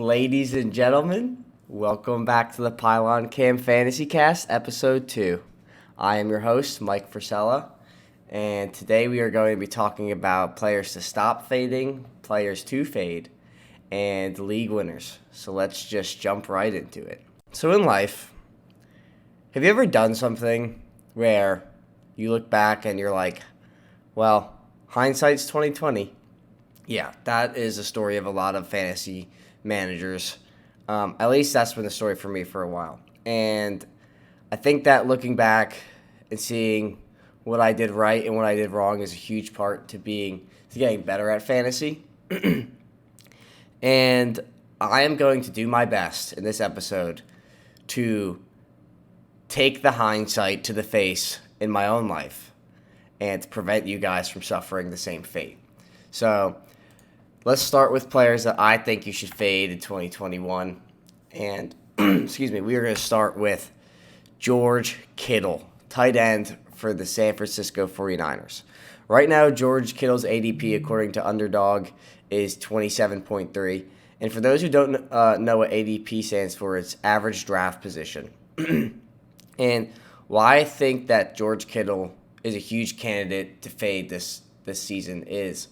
Ladies and gentlemen, welcome back to the Pylon Cam Fantasy Cast, Episode 2. I am your host, Mike Frisella, and today we are going to be talking about players to stop fading, players to fade, and league winners. So let's just jump right into it. So in life, have you ever done something where you look back and you're like, well, hindsight's 2020? Yeah, that is a story of a lot of fantasy managers. At least that's been the story for me for a while. And I think that looking back and seeing what I did right and what I did wrong is a huge part to getting better at fantasy. And I am going to do my best in this episode to take the hindsight to the face in my own life and to prevent you guys from suffering the same fate. So let's start with players that I think you should fade in 2021. And, we are going to start with George Kittle, tight end for the San Francisco 49ers. Right now, George Kittle's ADP, according to Underdog, is 27.3. And for those who don't know what ADP stands for, it's average draft position. And why I think that George Kittle is a huge candidate to fade this season is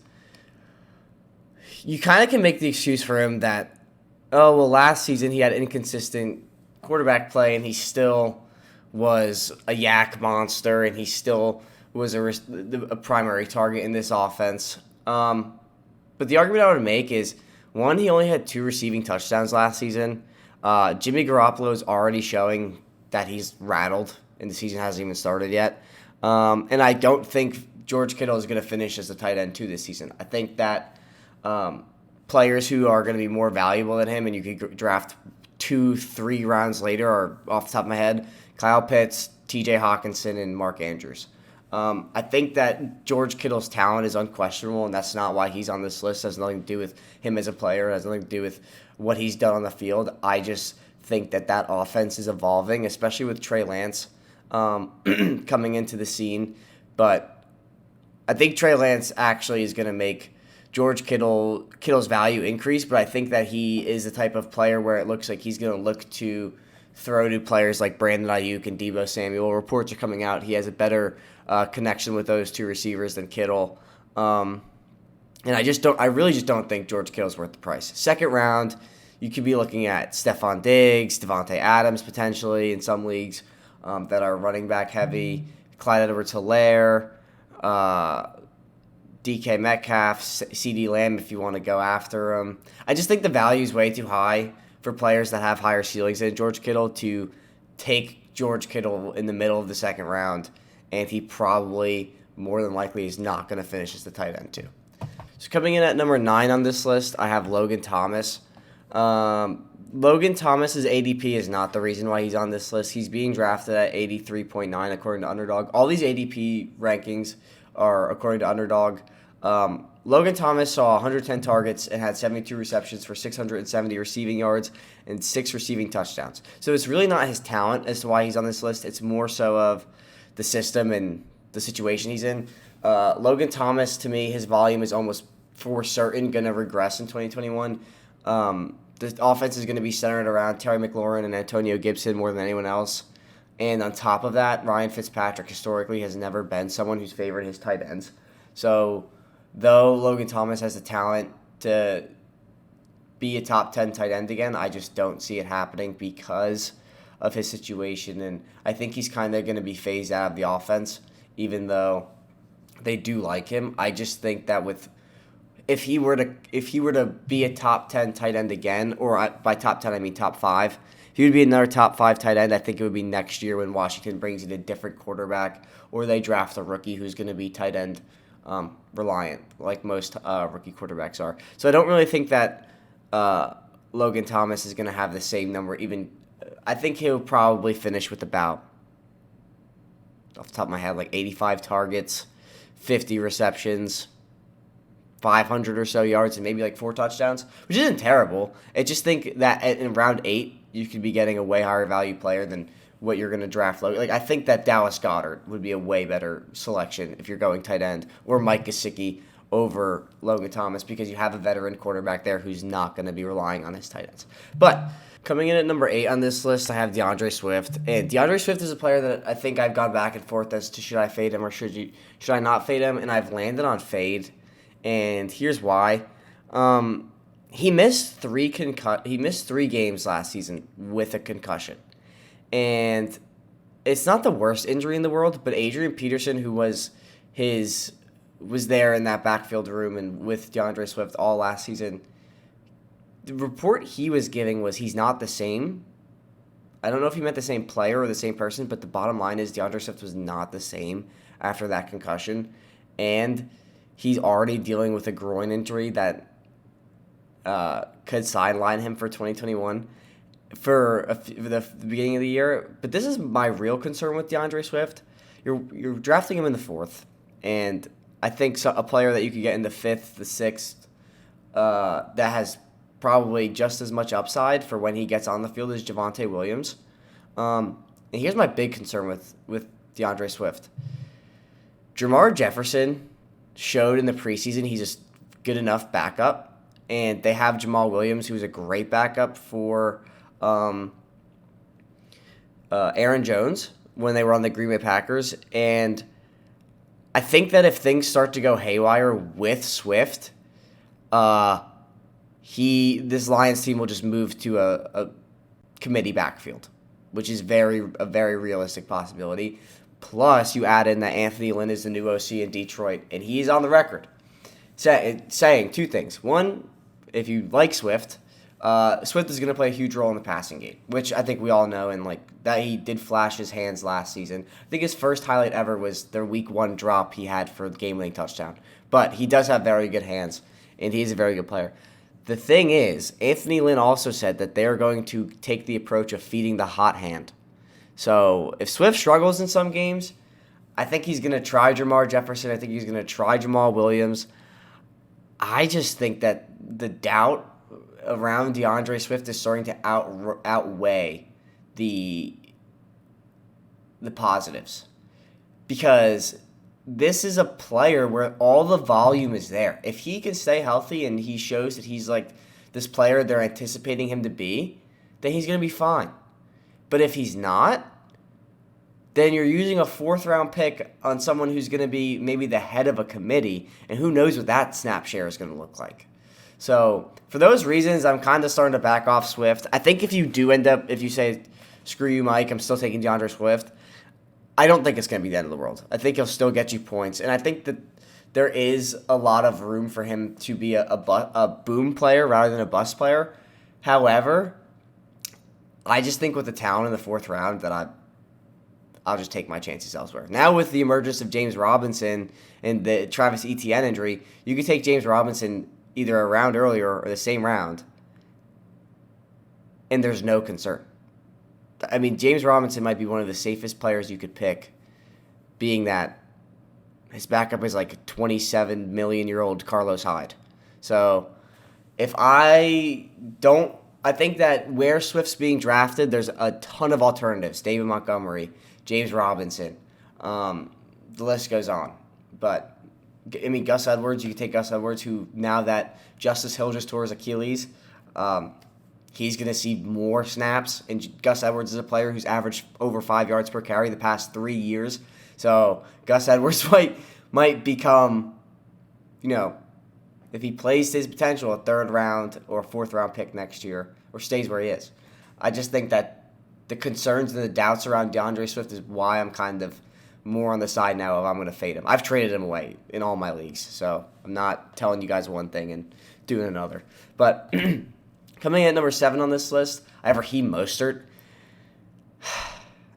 you kind of can make the excuse for him that, last season he had inconsistent quarterback play and he still was a yak monster and he still was a primary target in this offense. But the argument I would make is, one, he only had 2 receiving touchdowns last season. Jimmy Garoppolo is already showing that he's rattled and the season hasn't even started yet. And I don't think George Kittle is going to finish as a tight end 2 this season. I think that players who are going to be more valuable than him and you could draft 2-3 rounds later are, off the top of my head, Kyle Pitts, TJ Hawkinson, and Mark Andrews. I think that George Kittle's talent is unquestionable, and that's not why he's on this list. It has nothing to do with him as a player. It has nothing to do with what he's done on the field. I just think that offense is evolving, especially with Trey Lance coming into the scene. But I think Trey Lance actually is going to make George Kittle's value increase, but I think that he is the type of player where it looks like he's going to look to throw to players like Brandon Iuke and Deebo Samuel. Reports are coming out he has a better connection with those 2 receivers than Kittle. And I really just don't think George Kittle's worth the price. Second round, you could be looking at Stephon Diggs, Devontae Adams potentially in some leagues that are running back heavy, Clyde Edwards-Helaire, DK Metcalf, CD Lamb if you want to go after him. I just think the value is way too high for players that have higher ceilings than George Kittle to take George Kittle in the middle of the second round, and he probably, more than likely, is not going to finish as the tight end too. So coming in at number 9 on this list, I have Logan Thomas. Logan Thomas's ADP is not the reason why he's on this list. He's being drafted at 83.9 according to Underdog. All these ADP rankings are according to Underdog. Logan Thomas saw 110 targets and had 72 receptions for 670 receiving yards and 6 receiving touchdowns. So it's really not his talent as to why he's on this list. It's more so of the system and the situation he's in. Logan Thomas, to me, his volume is almost for certain going to regress in 2021. The offense is going to be centered around Terry McLaurin and Antonio Gibson more than anyone else. And on top of that, Ryan Fitzpatrick historically has never been someone who's favored his tight ends. So though Logan Thomas has the talent to be a top 10 tight end again, I just don't see it happening because of his situation. And I think he's kind of going to be phased out of the offense, even though they do like him. I just think that if he were to be a top 10 tight end again, or by top 10 I mean top 5, if he would be another top 5 tight end, I think it would be next year when Washington brings in a different quarterback or they draft a rookie who's going to be tight end reliant, like most rookie quarterbacks are. So I don't really think that Logan Thomas is going to have the same number. I think he'll probably finish with about, off the top of my head, like 85 targets, 50 receptions, 500 or so yards, and maybe like 4 touchdowns, which isn't terrible. I just think that in round 8, you could be getting a way higher value player than what you're going to draft. Like, I think that Dallas Goddard would be a way better selection if you're going tight end, or Mike Gesicki, over Logan Thomas because you have a veteran quarterback there who's not going to be relying on his tight ends. But coming in at number 8 on this list, I have Deandre Swift. And Deandre Swift is a player that I think I've gone back and forth as to should I fade him or should I not fade him, and I've landed on fade. And here's why. He missed 3 games last season with a concussion. And it's not the worst injury in the world, but Adrian Peterson, who was there in that backfield room and with DeAndre Swift all last season, the report he was giving was he's not the same. I don't know if he meant the same player or the same person, but the bottom line is DeAndre Swift was not the same after that concussion. And he's already dealing with a groin injury that could sideline him for 2021 for the beginning of the year. But this is my real concern with DeAndre Swift. You're drafting him in the 4th, and I think a player that you could get in the 5th, the 6th, that has probably just as much upside for when he gets on the field is Javonte Williams. And here's my big concern with DeAndre Swift. Jermar Jefferson showed in the preseason he's a good enough backup, and they have Jamal Williams, who's a great backup for Aaron Jones when they were on the Green Bay Packers. And I think that if things start to go haywire with Swift, this Lions team will just move to a committee backfield, which is a very realistic possibility. Plus, you add in that Anthony Lynn is the new OC in Detroit, and he's on the record saying 2 things. One, if you like Swift, Swift is going to play a huge role in the passing game, which I think we all know, and that he did flash his hands last season. I think his first highlight ever was the Week 1 drop he had for the game-winning touchdown. But he does have very good hands, and he is a very good player. The thing is, Anthony Lynn also said that they are going to take the approach of feeding the hot hand. So if Swift struggles in some games, I think he's going to try Jermar Jefferson. I think he's going to try Jamal Williams. I just think that the doubt around DeAndre Swift is starting to outweigh the positives, because this is a player where all the volume is there. If he can stay healthy and he shows that he's like this player they're anticipating him to be, then he's going to be fine. But if he's not, then you're using a 4th-round pick on someone who's going to be maybe the head of a committee, and who knows what that snap share is going to look like. So for those reasons, I'm kind of starting to back off Swift. I think if you say, screw you, Mike, I'm still taking DeAndre Swift, I don't think it's going to be the end of the world. I think he'll still get you points, and I think that there is a lot of room for him to be a boom player rather than a bust player. However, I just think with the talent in the 4th round that I'll just take my chances elsewhere. Now with the emergence of James Robinson and the Travis Etienne injury, you could take James Robinson either a round earlier or the same round, and there's no concern. I mean, James Robinson might be one of the safest players you could pick, being that his backup is like a 27 million-year-old Carlos Hyde. So I think that where Swift's being drafted, there's a ton of alternatives. David Montgomery, James Robinson, the list goes on. But, I mean, Gus Edwards, you could take Gus Edwards, who now that Justice Hill just tore his Achilles, he's going to see more snaps. And Gus Edwards is a player who's averaged over 5 yards per carry the past 3 years. So Gus Edwards might become, if he plays his potential, a 3rd round or a 4th round pick next year, or stays where he is. I just think that the concerns and the doubts around DeAndre Swift is why I'm kind of more on the side now of I'm going to fade him. I've traded him away in all my leagues, so I'm not telling you guys one thing and doing another. But coming in at number 7 on this list, I have Raheem Mostert.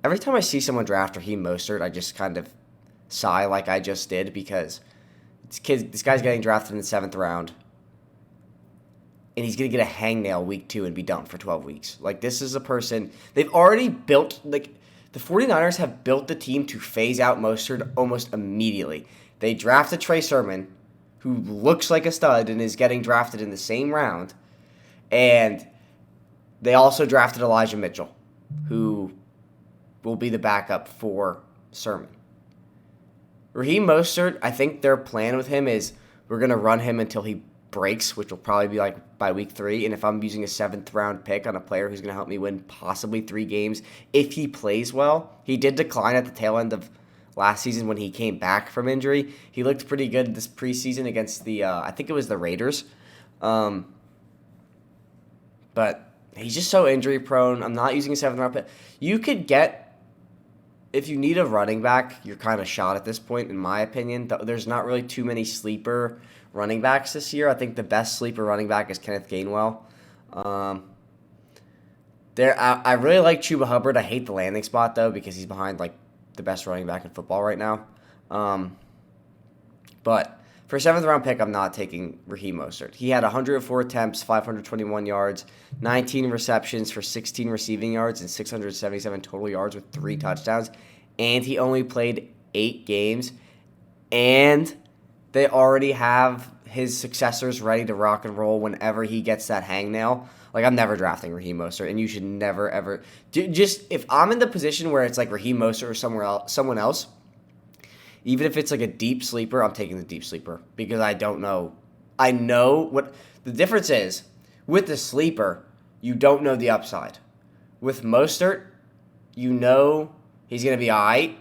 Every time I see someone draft Raheem Mostert, I just kind of sigh like I just did, because this guy's getting drafted in the 7th round, and he's going to get a hangnail week 2 and be done for 12 weeks. This is a person, they've already built, the 49ers have built the team to phase out Mostert almost immediately. They drafted Trey Sermon, who looks like a stud and is getting drafted in the same round, and they also drafted Elijah Mitchell, who will be the backup for Sermon. Raheem Mostert, I think their plan with him is We're going to run him until he breaks, which will probably be like by week 3. And if I'm using a 7th-round pick on a player who's going to help me win possibly 3 games, if he plays well, he did decline at the tail end of last season when he came back from injury. He looked pretty good this preseason against the, I think it was the Raiders. But he's just so injury prone. I'm not using a 7th-round pick. You could get, if you need a running back, you're kind of shot at this point, in my opinion. There's not really too many sleeper running backs this year. I think the best sleeper running back is Kenneth Gainwell. I really like Chuba Hubbard. I hate the landing spot, though, because he's behind like the best running back in football right now. But for a 7th-round pick, I'm not taking Raheem Mostert. He had 104 attempts, 521 yards, 19 receptions for 16 receiving yards, and 677 total yards with 3 touchdowns. And he only played 8 games. And they already have his successors ready to rock and roll whenever he gets that hangnail. Like, I'm never drafting Raheem Mostert, and you should never, ever. Just, if I'm in the position where it's like Raheem Mostert or someone else, even if it's like a deep sleeper, I'm taking the deep sleeper because I don't know. I know what the difference is. With the sleeper, you don't know the upside. With Mostert, you know he's going to be all right,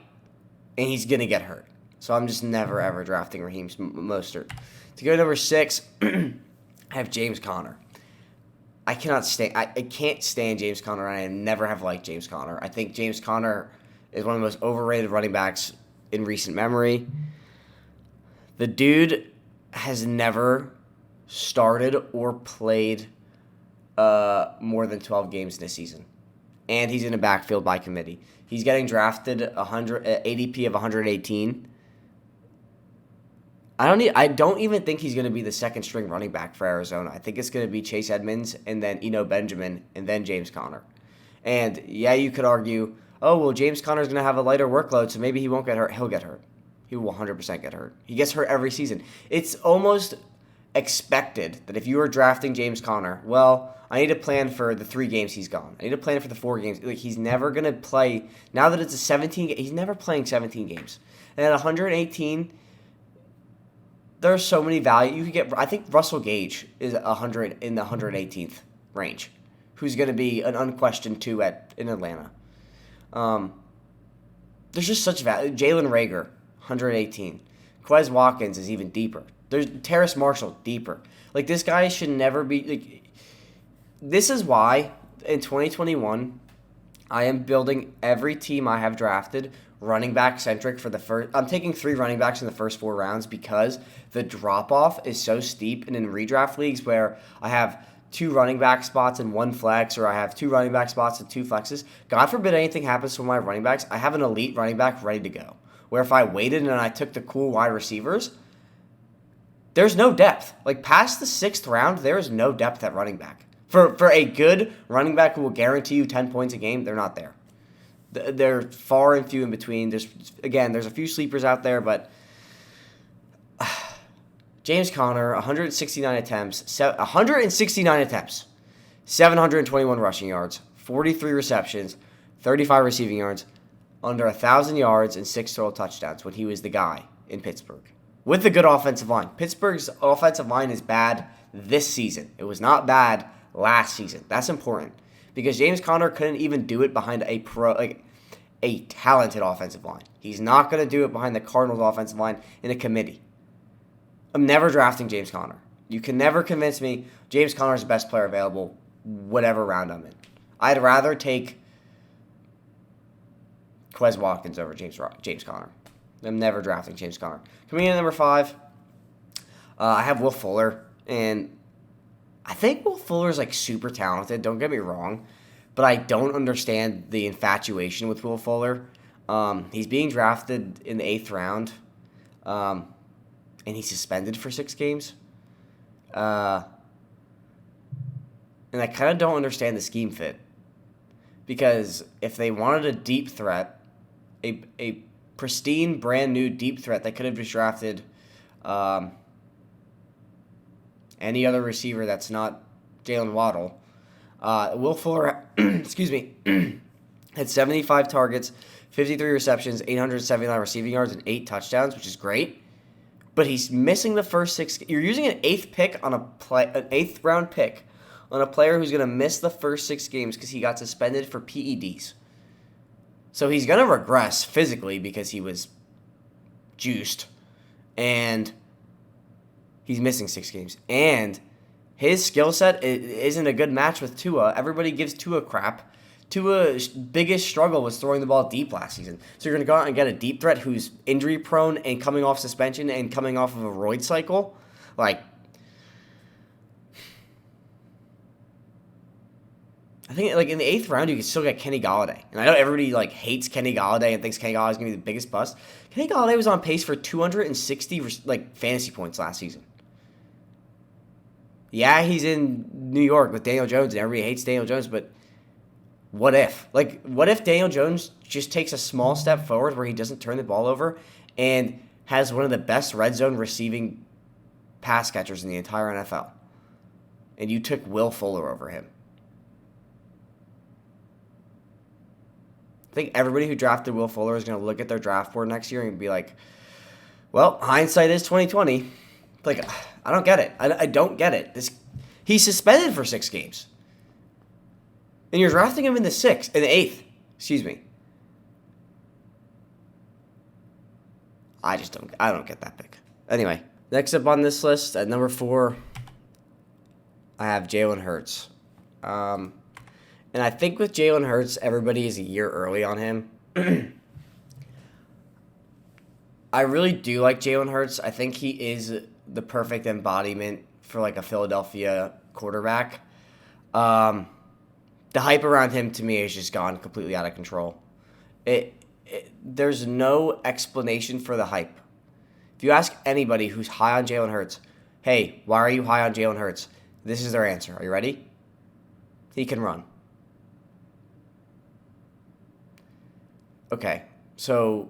and he's going to get hurt. So I'm just never, ever drafting Raheem Mostert. To go to number 6, I have James Conner. I can't stand James Conner, and I never have liked James Conner. I think James Conner is one of the most overrated running backs in recent memory. The dude has never started or played more than 12 games this season. And he's in a backfield by committee. He's getting drafted ADP of 118. I don't even think he's going to be the second string running back for Arizona. I think it's going to be Chase Edmonds and then Eno Benjamin and then James Conner. And yeah, you could argue, oh, well, James Conner's going to have a lighter workload, so maybe he won't get hurt. He'll get hurt. He will 100% get hurt. He gets hurt every season. It's almost expected that if you are drafting James Conner, well, I need to plan for the 3 games he's gone. I need to plan for the 4 games. Like, he's never going to play. Now that it's a 17, he's never playing 17 games. And at 118, there's so many value. You could get, I think Russell Gage is 100 in the 118th range, who's going to be an unquestioned 2 in Atlanta. There's just such value. Jalen Reagor, 118. Quez Watkins is even deeper. There's Terrace Marshall, deeper. Like, this guy should never be. Like, this is why in 2021, I am building every team I have drafted running back centric for the first. I'm taking 3 running backs in the first 4 rounds because the drop off is so steep. And in redraft leagues where I have 2 running back spots and 1 flex, or I have 2 running back spots and 2 flexes, God forbid anything happens to my running backs, I have an elite running back ready to go. Where if I waited and I took the cool wide receivers, there's no depth. Like, past the 6th round, there is no depth at running back. For a good running back who will guarantee you 10 points a game, they're not there. They're far and few in between. There's a few sleepers out there, but James Conner, 169 attempts, 721 rushing yards, 43 receptions, 35 receiving yards, under 1,000 yards and 6 total touchdowns when he was the guy in Pittsburgh. With a good offensive line. Pittsburgh's offensive line is bad this season. It was not bad last season. That's important. Because James Conner couldn't even do it behind a talented offensive line. He's not going to do it behind the Cardinals' offensive line in a committee. I'm never drafting James Conner. You can never convince me James Conner is the best player available, whatever round I'm in. I'd rather take Quez Watkins over James Conner. I'm never drafting James Conner. Coming in at number 5, I have Will Fuller, and I think Will Fuller is like super talented. Don't get me wrong, but I don't understand the infatuation with Will Fuller. He's being drafted in the 8th round, and he's suspended for 6 games. And I kind of don't understand the scheme fit, because if they wanted a deep threat, a pristine, brand new deep threat, they could have just drafted any other receiver that's not Jalen Waddle. Will Fuller, had 75 targets, 53 receptions, 879 receiving yards, and 8 touchdowns, which is great. but he's missing the first 6. You're using an 8th round pick on a player who's going to miss the first 6 games because he got suspended for PEDs. So he's going to regress physically because he was juiced, and he's missing 6 games. And his skill set isn't a good match with Tua. Everybody gives Tua crap. Tua's biggest struggle was throwing the ball deep last season. So you're going to go out and get a deep threat who's injury prone and coming off suspension and coming off of a roid cycle? Like, I think like in the 8th round, you can still get Kenny Gallaudet. And I know everybody like hates Kenny Gallaudet and thinks Kenny Gallaudet is going to be the biggest bust. Kenny Gallaudet was on pace for 260 like fantasy points last season. Yeah, he's in New York with Daniel Jones, and everybody hates Daniel Jones, but what if? Like, what if Daniel Jones just takes a small step forward where he doesn't turn the ball over and has one of the best red zone receiving pass catchers in the entire NFL? And you took Will Fuller over him. I think everybody who drafted Will Fuller is going to look at their draft board next year and be like, well, hindsight is 2020. Like, I don't get it. I don't get it. He's suspended for 6 games. And you're drafting him in the 8th. Excuse me. I don't get that pick. Anyway, next up on this list at number 4, I have Jalen Hurts. And I think with Jalen Hurts, everybody is a year early on him. I really do like Jalen Hurts. I think he is the perfect embodiment for like a Philadelphia quarterback. The hype around him to me has just gone completely out of control. There's no explanation for the hype. If you ask anybody who's high on Jalen Hurts, hey, why are you high on Jalen Hurts? This is their answer. Are you ready? He can run. Okay, so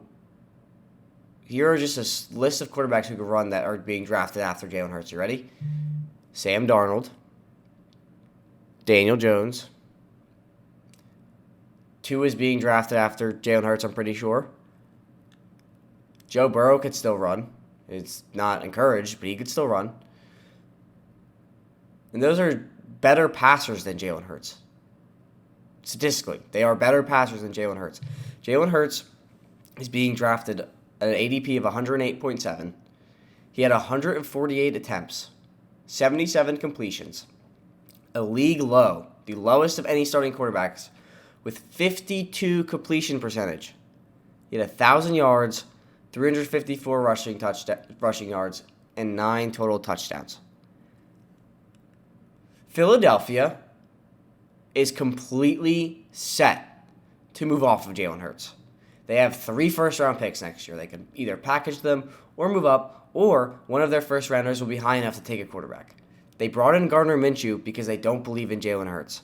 here are just a list of quarterbacks who can run that are being drafted after Jalen Hurts. You ready? Sam Darnold, Daniel Jones. 2 is being drafted after Jalen Hurts, I'm pretty sure. Joe Burrow could still run. It's not encouraged, but he could still run. And those are better passers than Jalen Hurts. Statistically, they are better passers than Jalen Hurts. Jalen Hurts is being drafted at an ADP of 108.7. He had 148 attempts, 77 completions, a league low, the lowest of any starting quarterbacks, with 52 completion percentage. He had 1,000 yards, 354 rushing yards, and 9 total touchdowns. Philadelphia is completely set to move off of Jalen Hurts. They have 3 first-round picks next year. They can either package them or move up, or one of their first-rounders will be high enough to take a quarterback. They brought in Gardner Minshew because they don't believe in Jalen Hurts.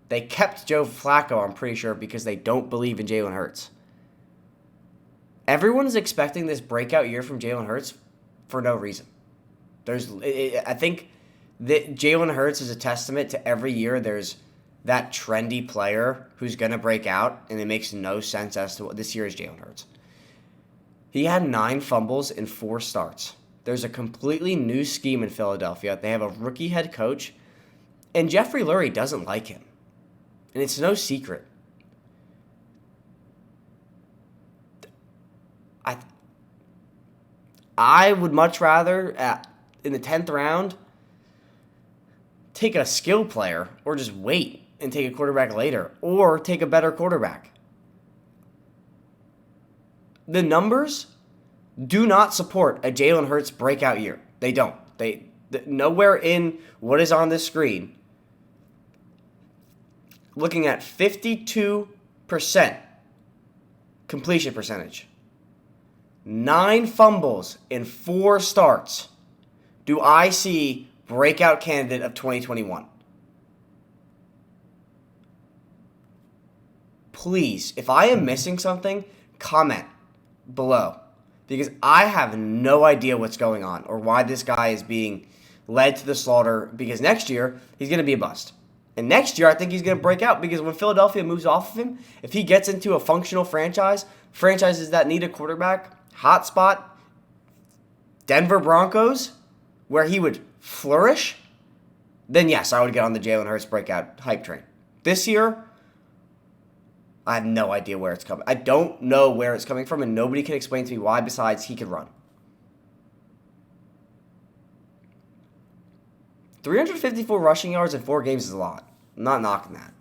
They kept Joe Flacco, I'm pretty sure, because they don't believe in Jalen Hurts. Everyone is expecting this breakout year from Jalen Hurts for no reason. I think that Jalen Hurts is a testament to every year there's that trendy player who's going to break out, and it makes no sense as to what this year is Jalen Hurts. He had 9 fumbles in 4 starts. There's a completely new scheme in Philadelphia. They have a rookie head coach, and Jeffrey Lurie doesn't like him. And it's no secret. I would much rather, in the 10th round, take a skill player or just wait and take a quarterback later, or take a better quarterback. The numbers do not support a Jalen Hurts breakout year. They don't. Nowhere in what is on this screen. Looking at 52% completion percentage, 9 fumbles in 4 starts, do I see breakout candidate of 2021? Please, if I am missing something, comment below, because I have no idea what's going on or why this guy is being led to the slaughter, because next year he's going to be a bust. And next year I think he's going to break out, because when Philadelphia moves off of him, if he gets into a functional franchises that need a quarterback, hot spot, Denver Broncos, where he would flourish, then yes, I would get on the Jalen Hurts breakout hype train. This year, I have no idea where it's coming. I don't know where it's coming from, and nobody can explain to me why besides he can run. 354 rushing yards in 4 games is a lot. I'm not knocking that.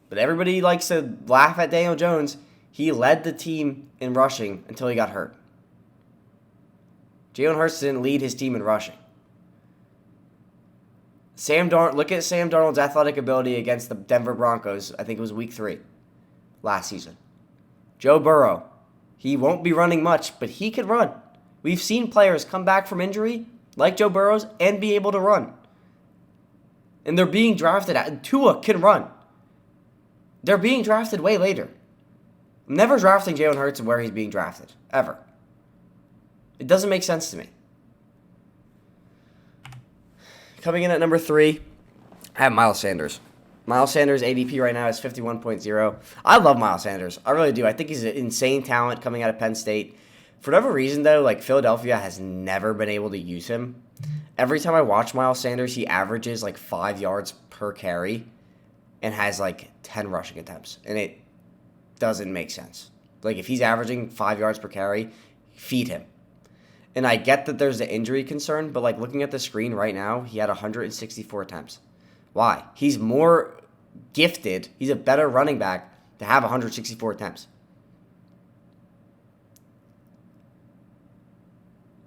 But everybody likes to laugh at Daniel Jones. He led the team in rushing until he got hurt. Jalen Hurts didn't lead his team in rushing. Look at Sam Darnold's athletic ability against the Denver Broncos. I think it was week 3 last season. Joe Burrow, he won't be running much, but he can run. We've seen players come back from injury, like Joe Burrow's, and be able to run. And they're being drafted at. Tua can run. They're being drafted way later. I'm never drafting Jalen Hurts where he's being drafted. Ever. It doesn't make sense to me. Coming in at number 3, I have Miles Sanders. Miles Sanders' ADP right now is 51.0. I love Miles Sanders. I really do. I think he's an insane talent coming out of Penn State. For whatever reason, though, like Philadelphia has never been able to use him. Every time I watch Miles Sanders, he averages like 5 yards per carry and has like 10 rushing attempts. And it doesn't make sense. Like if he's averaging 5 yards per carry, feed him. And I get that there's an injury concern, but like looking at the screen right now, he had 164 attempts. Why? He's more gifted. He's a better running back to have 164 attempts.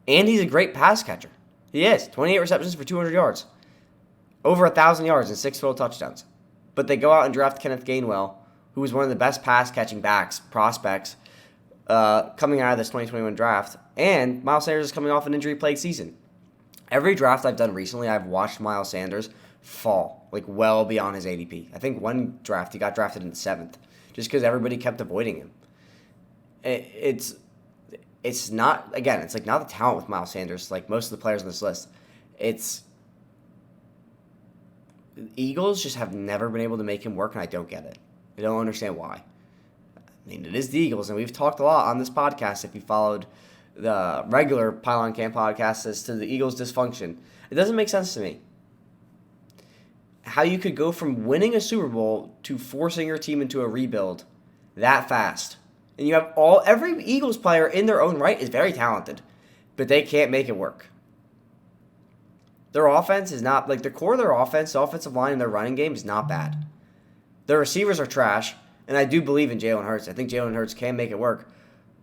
And he's a great pass catcher. He is. 28 receptions for 200 yards. Over 1,000 yards and 6 total touchdowns. But they go out and draft Kenneth Gainwell, who was one of the best pass-catching prospects coming out of this 2021 draft. And Miles Sanders is coming off an injury-plagued season. Every draft I've done recently, I've watched Miles Sanders fall, like well beyond his ADP. I think one draft he got drafted in the 7th, just because everybody kept avoiding him. It's not, again, it's like not the talent with Miles Sanders, like most of the players on this list. The Eagles just have never been able to make him work, and I don't get it. I don't understand why. I mean, it is the Eagles, and we've talked a lot on this podcast, if you followed the regular Pylon Camp podcast, as to the Eagles' dysfunction. It doesn't make sense to me. How you could go from winning a Super Bowl to forcing your team into a rebuild that fast. And you have every Eagles player in their own right is very talented, but they can't make it work. Their offense is not, like the core of their offense, the offensive line and their running game is not bad. Their receivers are trash, and I do believe in Jalen Hurts. I think Jalen Hurts can make it work,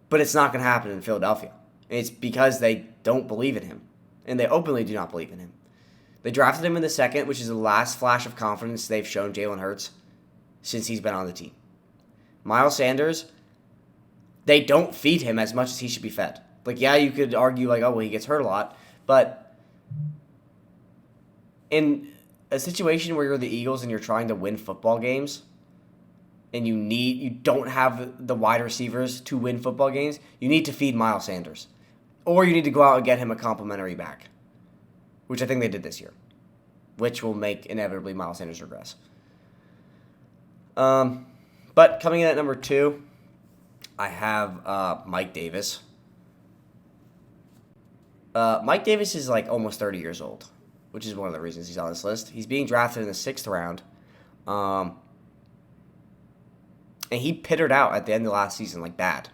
but it's not going to happen in Philadelphia. And it's because they don't believe in him, and they openly do not believe in him. They drafted him in the 2nd, which is the last flash of confidence they've shown Jalen Hurts since he's been on the team. Miles Sanders, they don't feed him as much as he should be fed. Like, yeah, you could argue, like, oh, well, he gets hurt a lot. But in a situation where you're the Eagles and you're trying to win football games, and you don't have the wide receivers to win football games, you need to feed Miles Sanders. Or you need to go out and get him a complimentary back, which I think they did this year, which will make, inevitably, Miles Sanders regress. But coming in at number 2, I have Mike Davis. Mike Davis is like almost 30 years old, which is one of the reasons he's on this list. He's being drafted in the 6th round. And he pittered out at the end of last season like bad.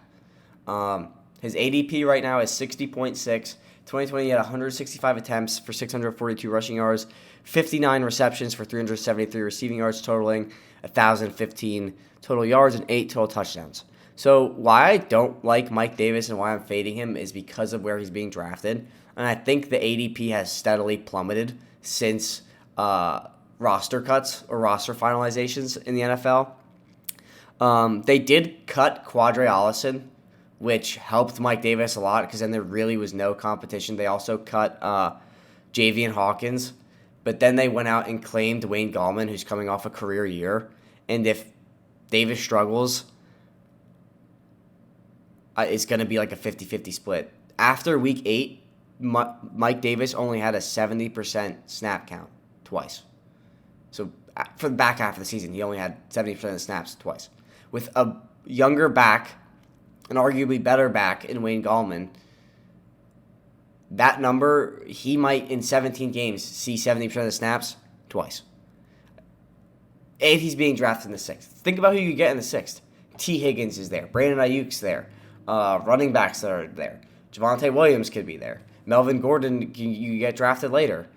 His ADP right now is 60.6. 2020 he had 165 attempts for 642 rushing yards, 59 receptions for 373 receiving yards, totaling 1,015 total yards and 8 total touchdowns. So why I don't like Mike Davis and why I'm fading him is because of where he's being drafted. And I think the ADP has steadily plummeted since roster cuts or roster finalizations in the NFL. They did cut Quadre Allison, which helped Mike Davis a lot because then there really was no competition. They also cut Javian Hawkins, but then they went out and claimed Wayne Gallman, who's coming off a career year. And if Davis struggles, it's going to be like a 50-50 split. After week 8, Mike Davis only had a 70% snap count twice. So for the back half of the season, he only had 70% of the snaps twice. With a younger back, an arguably better back in Wayne Gallman, that number, he might in 17 games see 70% of the snaps twice. And he's being drafted in the 6th. Think about who you get in the 6th. T. Higgins is there. Brandon Ayuk's there. Running backs that are there. Javonte Williams could be there. Melvin Gordon, you get drafted later.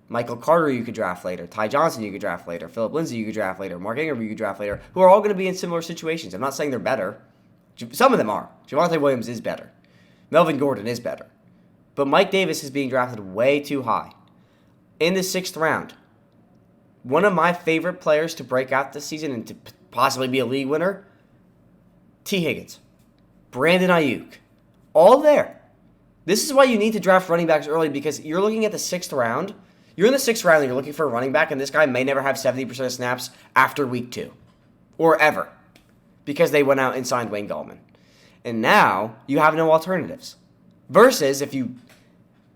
Michael Carter, you could draft later. Ty Johnson, you could draft later. Phillip Lindsay, you could draft later. Mark Ingram, you could draft later. Who are all going to be in similar situations. I'm not saying they're better. Some of them are. Javonte Williams is better. Melvin Gordon is better. But Mike Davis is being drafted way too high. In the 6th round. One of my favorite players to break out this season and to possibly be a league winner, T. Higgins, Brandon Ayuk, all there. This is why you need to draft running backs early, because you're looking at the 6th round. You're in the 6th round and you're looking for a running back, and this guy may never have 70% of snaps after week 2 or ever because they went out and signed Wayne Gallman. And now you have no alternatives. Versus if you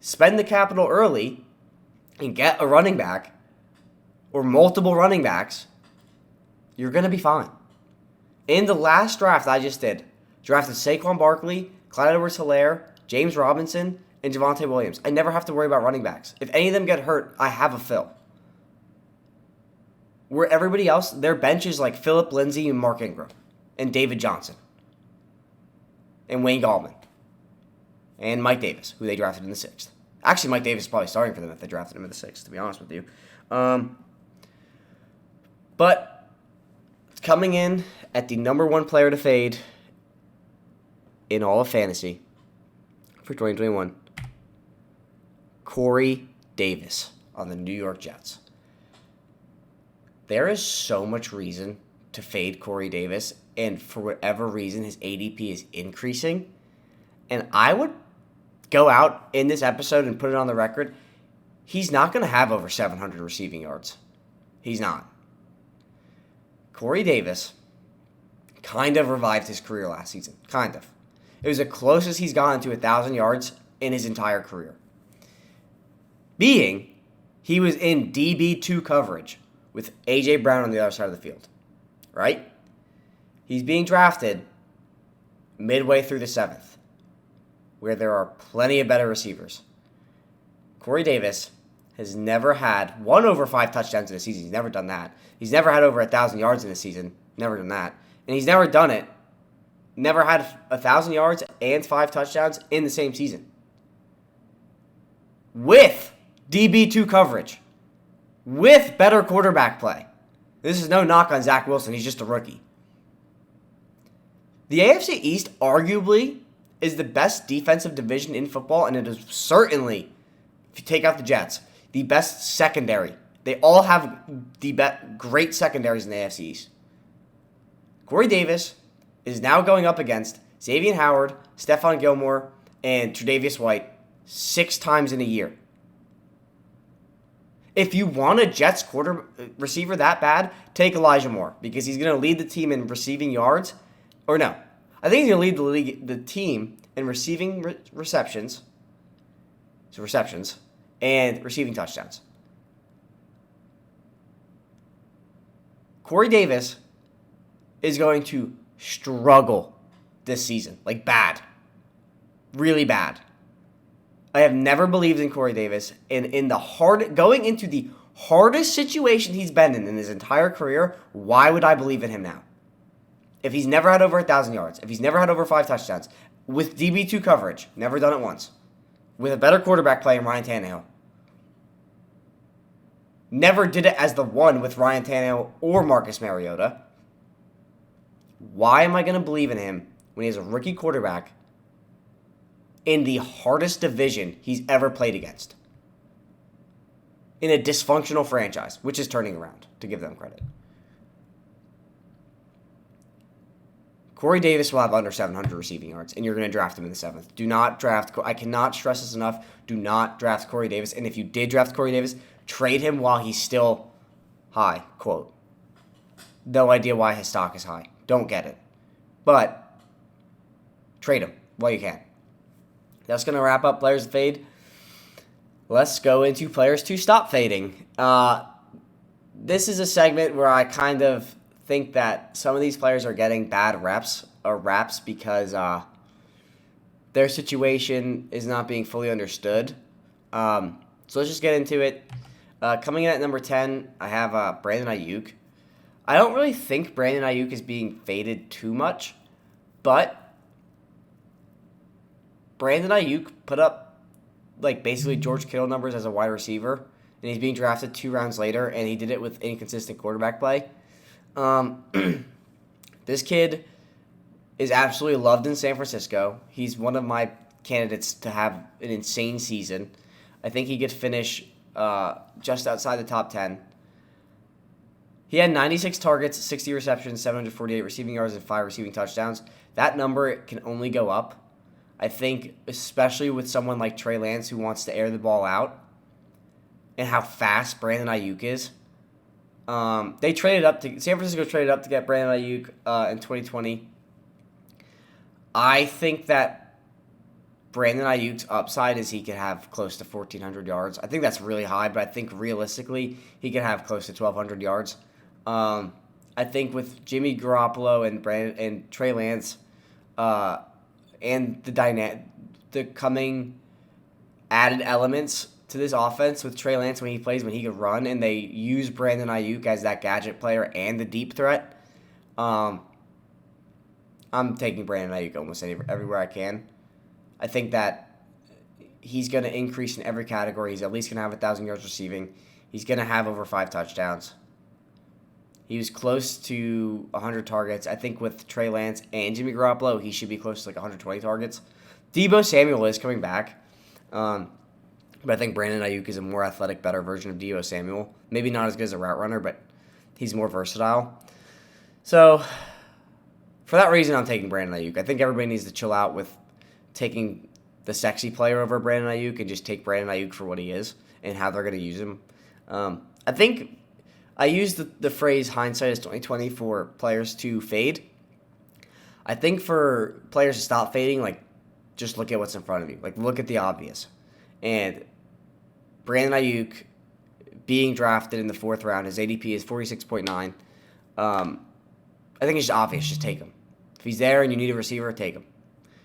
spend the capital early and get a running back or multiple running backs, you're going to be fine. In the last draft I just did, drafted Saquon Barkley, Clyde Edwards-Helaire, James Robinson, and Javonte Williams. I never have to worry about running backs. If any of them get hurt, I have a fill. Where everybody else, their bench is like Phillip Lindsay and Mark Ingram and David Johnson and Wayne Gallman and Mike Davis, who they drafted in the 6th. Actually, Mike Davis is probably starting for them if they drafted him in the 6th, to be honest with you. But coming in at the number 1 player to fade in all of fantasy for 2021, Corey Davis on the New York Jets. There is so much reason to fade Corey Davis, and for whatever reason, his ADP is increasing. And I would go out in this episode and put it on the record, he's not going to have over 700 receiving yards. He's not. Corey Davis kind of revived his career last season. Kind of. It was the closest he's gotten to 1,000 yards in his entire career. Being, he was in DB2 coverage with A.J. Brown on the other side of the field. Right? He's being drafted midway through the 7th, where there are plenty of better receivers. Corey Davis has never had 1 over 5 touchdowns in a season. He's never done that. He's never had over 1,000 yards in a season. Never done that. And he's never done it. Never had 1,000 yards and 5 touchdowns in the same season. With DB2 coverage. With better quarterback play. This is no knock on Zach Wilson. He's just a rookie. The AFC East arguably is the best defensive division in football, and it is certainly, if you take out the Jets, the best secondary. They all have the great secondaries in the AFC East. Corey Davis is now going up against Xavier Howard, Stephon Gilmore, and Tre'Davious White 6 times in a year. If you want a Jets receiver that bad, take Elijah Moore, because he's going to lead the team in receiving yards. Or no, I think he's going to lead the team in receiving receptions and receiving touchdowns. Corey Davis is going to struggle this season. Like bad. Really bad. I have never believed in Corey Davis. And going into the hardest situation he's been in his entire career, why would I believe in him now? If he's never had over 1,000 yards, if he's never had over 5 touchdowns, with DB2 coverage, never done it once, with a better quarterback play in Ryan Tannehill, never did it as the one with Ryan Tannehill or Marcus Mariota, why am I going to believe in him when he has a rookie quarterback in the hardest division he's ever played against? In a dysfunctional franchise, which is turning around, to give them credit. Corey Davis will have under 700 receiving yards, and you're going to draft him in the 7th. Do not draft. I cannot stress this enough. Do not draft Corey Davis. And if you did draft Corey Davis, trade him while he's still high. Quote. No idea why his stock is high. Don't get it. But trade him while you can. That's going to wrap up players to fade. Let's go into players to stop fading. This is a segment where I kind of think that some of these players are getting bad raps because their situation is not being fully understood. So let's just get into it. Coming in at number 10, I have Brandon Iuke. I don't really think Brandon Iuke is being faded too much, but Brandon Iuke put up basically George Kittle numbers as a wide receiver, and he's being drafted 2 rounds later, and he did it with inconsistent quarterback play. This kid is absolutely loved in San Francisco. He's one of my candidates to have an insane season. I think he could finish just outside the top 10. He had 96 targets, 60 receptions, 748 receiving yards, and 5 receiving touchdowns. That number can only go up. I think, especially with someone like Trey Lance who wants to air the ball out, and how fast Brandon Iuke is. San Francisco traded up to get Brandon Iuke in 2020. I think that Brandon Ayuk's upside is he could have close to 1,400 yards. I think that's really high, but I think realistically he could have close to 1,200 yards. I think with Jimmy Garoppolo and Trey Lance, and the coming added elements to this offense with Trey Lance when he plays, when he could run, and they use Brandon Iuke as that gadget player and the deep threat, I'm taking Brandon Iuke almost everywhere I can. I think that he's going to increase in every category. He's at least going to have 1,000 yards receiving. He's going to have over 5 touchdowns. He was close to 100 targets. I think with Trey Lance and Jimmy Garoppolo, he should be close to 120 targets. Deebo Samuel is coming back. But I think Brandon Iuke is a more athletic, better version of Deebo Samuel. Maybe not as good as a route runner, but he's more versatile. So, for that reason, I'm taking Brandon Iuke. I think everybody needs to chill out with taking the sexy player over Brandon Iuke and just take Brandon Iuke for what he is and how they're going to use him. I think I use the phrase hindsight is 20/20 for players to fade. I think for players to stop fading, just look at what's in front of you. Look at the obvious. And Brandon Iuke being drafted in the 4th round, his ADP is 46.9. I think it's just obvious. Just take him. If he's there and you need a receiver, take him.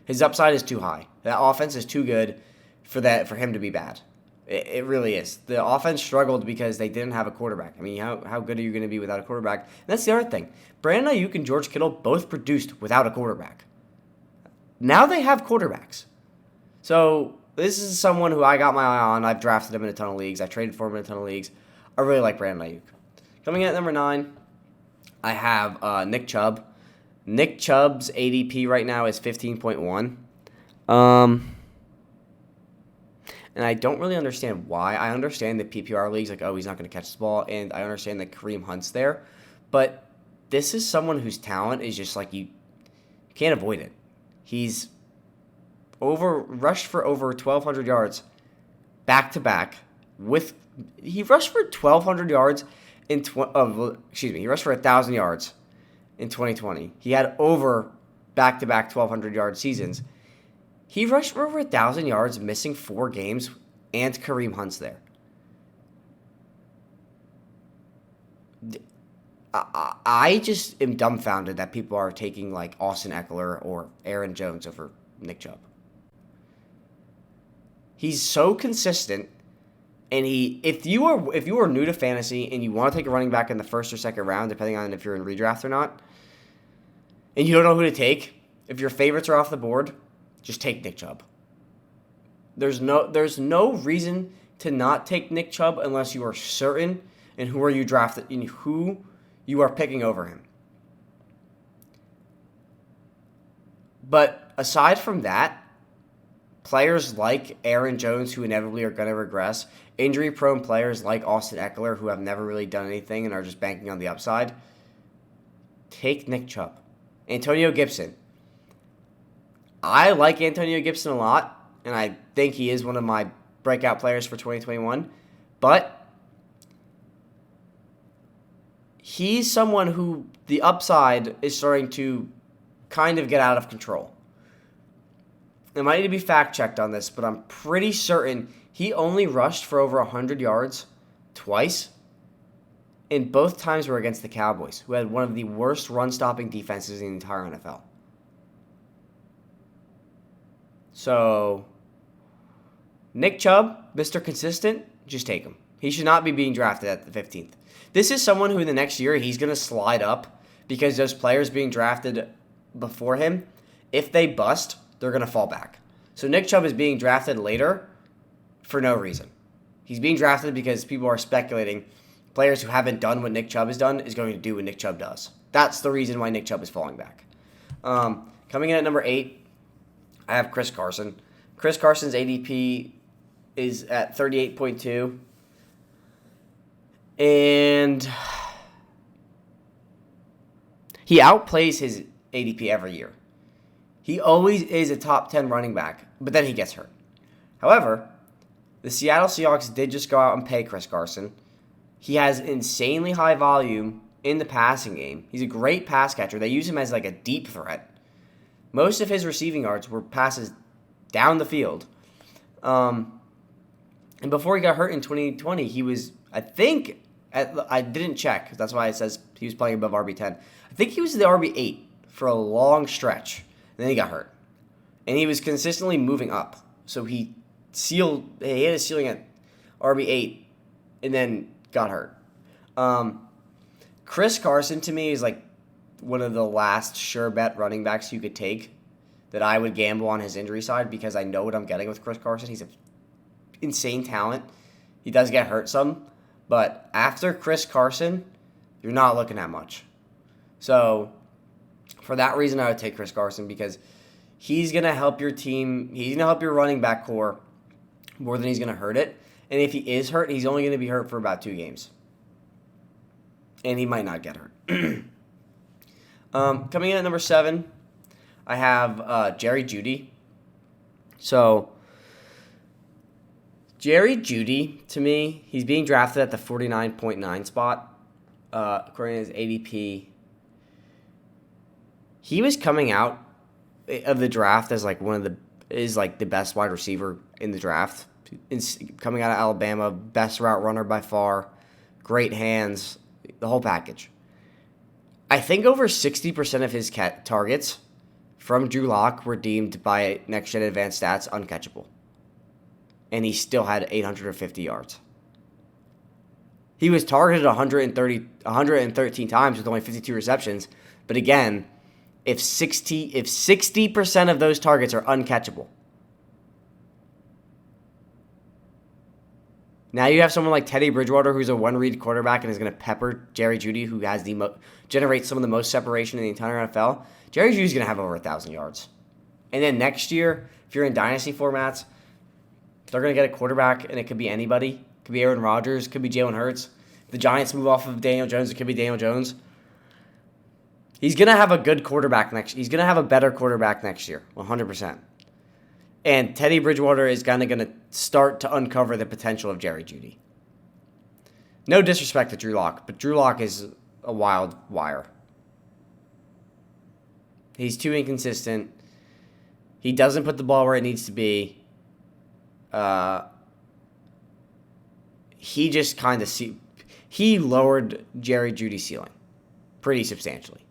His upside is too high. That offense is too good for him to be bad. It really is. The offense struggled because they didn't have a quarterback. I mean, how good are you going to be without a quarterback? And that's the other thing. Brandon Iuke and George Kittle both produced without a quarterback. Now they have quarterbacks. So this is someone who I got my eye on. I've drafted him in a ton of leagues. I traded for him in a ton of leagues. I really like Brandon Iuke. Coming in at number 9, I have Nick Chubb. Nick Chubb's ADP right now is 15.1. And I don't really understand why. I understand that PPR leagues, he's not going to catch the ball, and I understand that Kareem Hunt's there. But this is someone whose talent is just you can't avoid it. He's rushed for over 1,200 yards back-to-back. He rushed for 1,200 yards he rushed for 1,000 yards in 2020. He had over back-to-back 1,200-yard seasons. He rushed for over 1,000 yards, missing 4 games, and Kareem Hunt's there. I just am dumbfounded that people are taking Austin Eckler or Aaron Jones over Nick Chubb. He's so consistent, and if you are new to fantasy and you want to take a running back in the 1st or 2nd round, depending on if you're in redraft or not, and you don't know who to take, if your favorites are off the board, just take Nick Chubb. There's no reason to not take Nick Chubb unless you are certain in who you are picking over him. But aside from that, players like Aaron Jones, who inevitably are going to regress, injury-prone players like Austin Eckler, who have never really done anything and are just banking on the upside, take Nick Chubb. Antonio Gibson. I like Antonio Gibson a lot, and I think he is one of my breakout players for 2021, but he's someone who the upside is starting to kind of get out of control. I might need to be fact-checked on this, but I'm pretty certain he only rushed for over 100 yards twice, and both times were against the Cowboys, who had one of the worst run-stopping defenses in the entire NFL. So, Nick Chubb, Mr. Consistent, just take him. He should not be being drafted at the 15th. This is someone who in the next year he's going to slide up because those players being drafted before him, if they bust, they're going to fall back. So Nick Chubb is being drafted later for no reason. He's being drafted because people are speculating players who haven't done what Nick Chubb has done is going to do what Nick Chubb does. That's the reason why Nick Chubb is falling back. Coming in at number 8, I have Chris Carson. Chris Carson's ADP is at 38.2. And he outplays his ADP every year. He always is a top 10 running back, but then he gets hurt. However, the Seattle Seahawks did just go out and pay Chris Carson. He has insanely high volume in the passing game. He's a great pass catcher. They use him as like a deep threat. Most of his receiving yards were passes down the field. And before he got hurt in 2020, he was, I think, I didn't check. That's why it says he was playing above RB10. I think he was the RB8 for a long stretch. And then he got hurt. And he was consistently moving up. So he hit a ceiling at RB8 and then got hurt. Chris Carson, to me, is like one of the last sure bet running backs you could take that I would gamble on his injury side because I know what I'm getting with Chris Carson. He's an insane talent. He does get hurt some. But after Chris Carson, you're not looking at much. So for that reason, I would take Chris Carson because he's going to help your team. He's going to help your running back core more than he's going to hurt it. And if he is hurt, he's only going to be hurt for about 2 games. And he might not get hurt. Coming in at number 7, I have Jerry Judy. So Jerry Judy, to me, he's being drafted at the 49.9 spot, according to his ADP. He was coming out of the draft as like the best wide receiver in the draft. Coming out of Alabama, best route runner by far, great hands, the whole package. I think over 60% of his targets from Drew Lock were deemed by Next Gen Advanced Stats uncatchable. And he still had 850 yards. He was targeted 113 times with only 52 receptions. But again, if 60% of those targets are uncatchable, now you have someone like Teddy Bridgewater, who's a one-read quarterback and is going to pepper Jerry Judy, who has generates some of the most separation in the entire NFL. Jerry Judy's going to have over 1,000 yards. And then next year, if you're in dynasty formats, they're going to get a quarterback, and it could be anybody. It could be Aaron Rodgers. It could be Jalen Hurts. If the Giants move off of Daniel Jones, it could be Daniel Jones. He's going to have a good quarterback next year. He's going to have a better quarterback next year, 100%. And Teddy Bridgewater is kind of going to start to uncover the potential of Jerry Judy. No disrespect to Drew Lock, but Drew Lock is a wild wire. He's too inconsistent. He doesn't put the ball where it needs to be. He just kind of he lowered Jerry Judy's ceiling pretty substantially.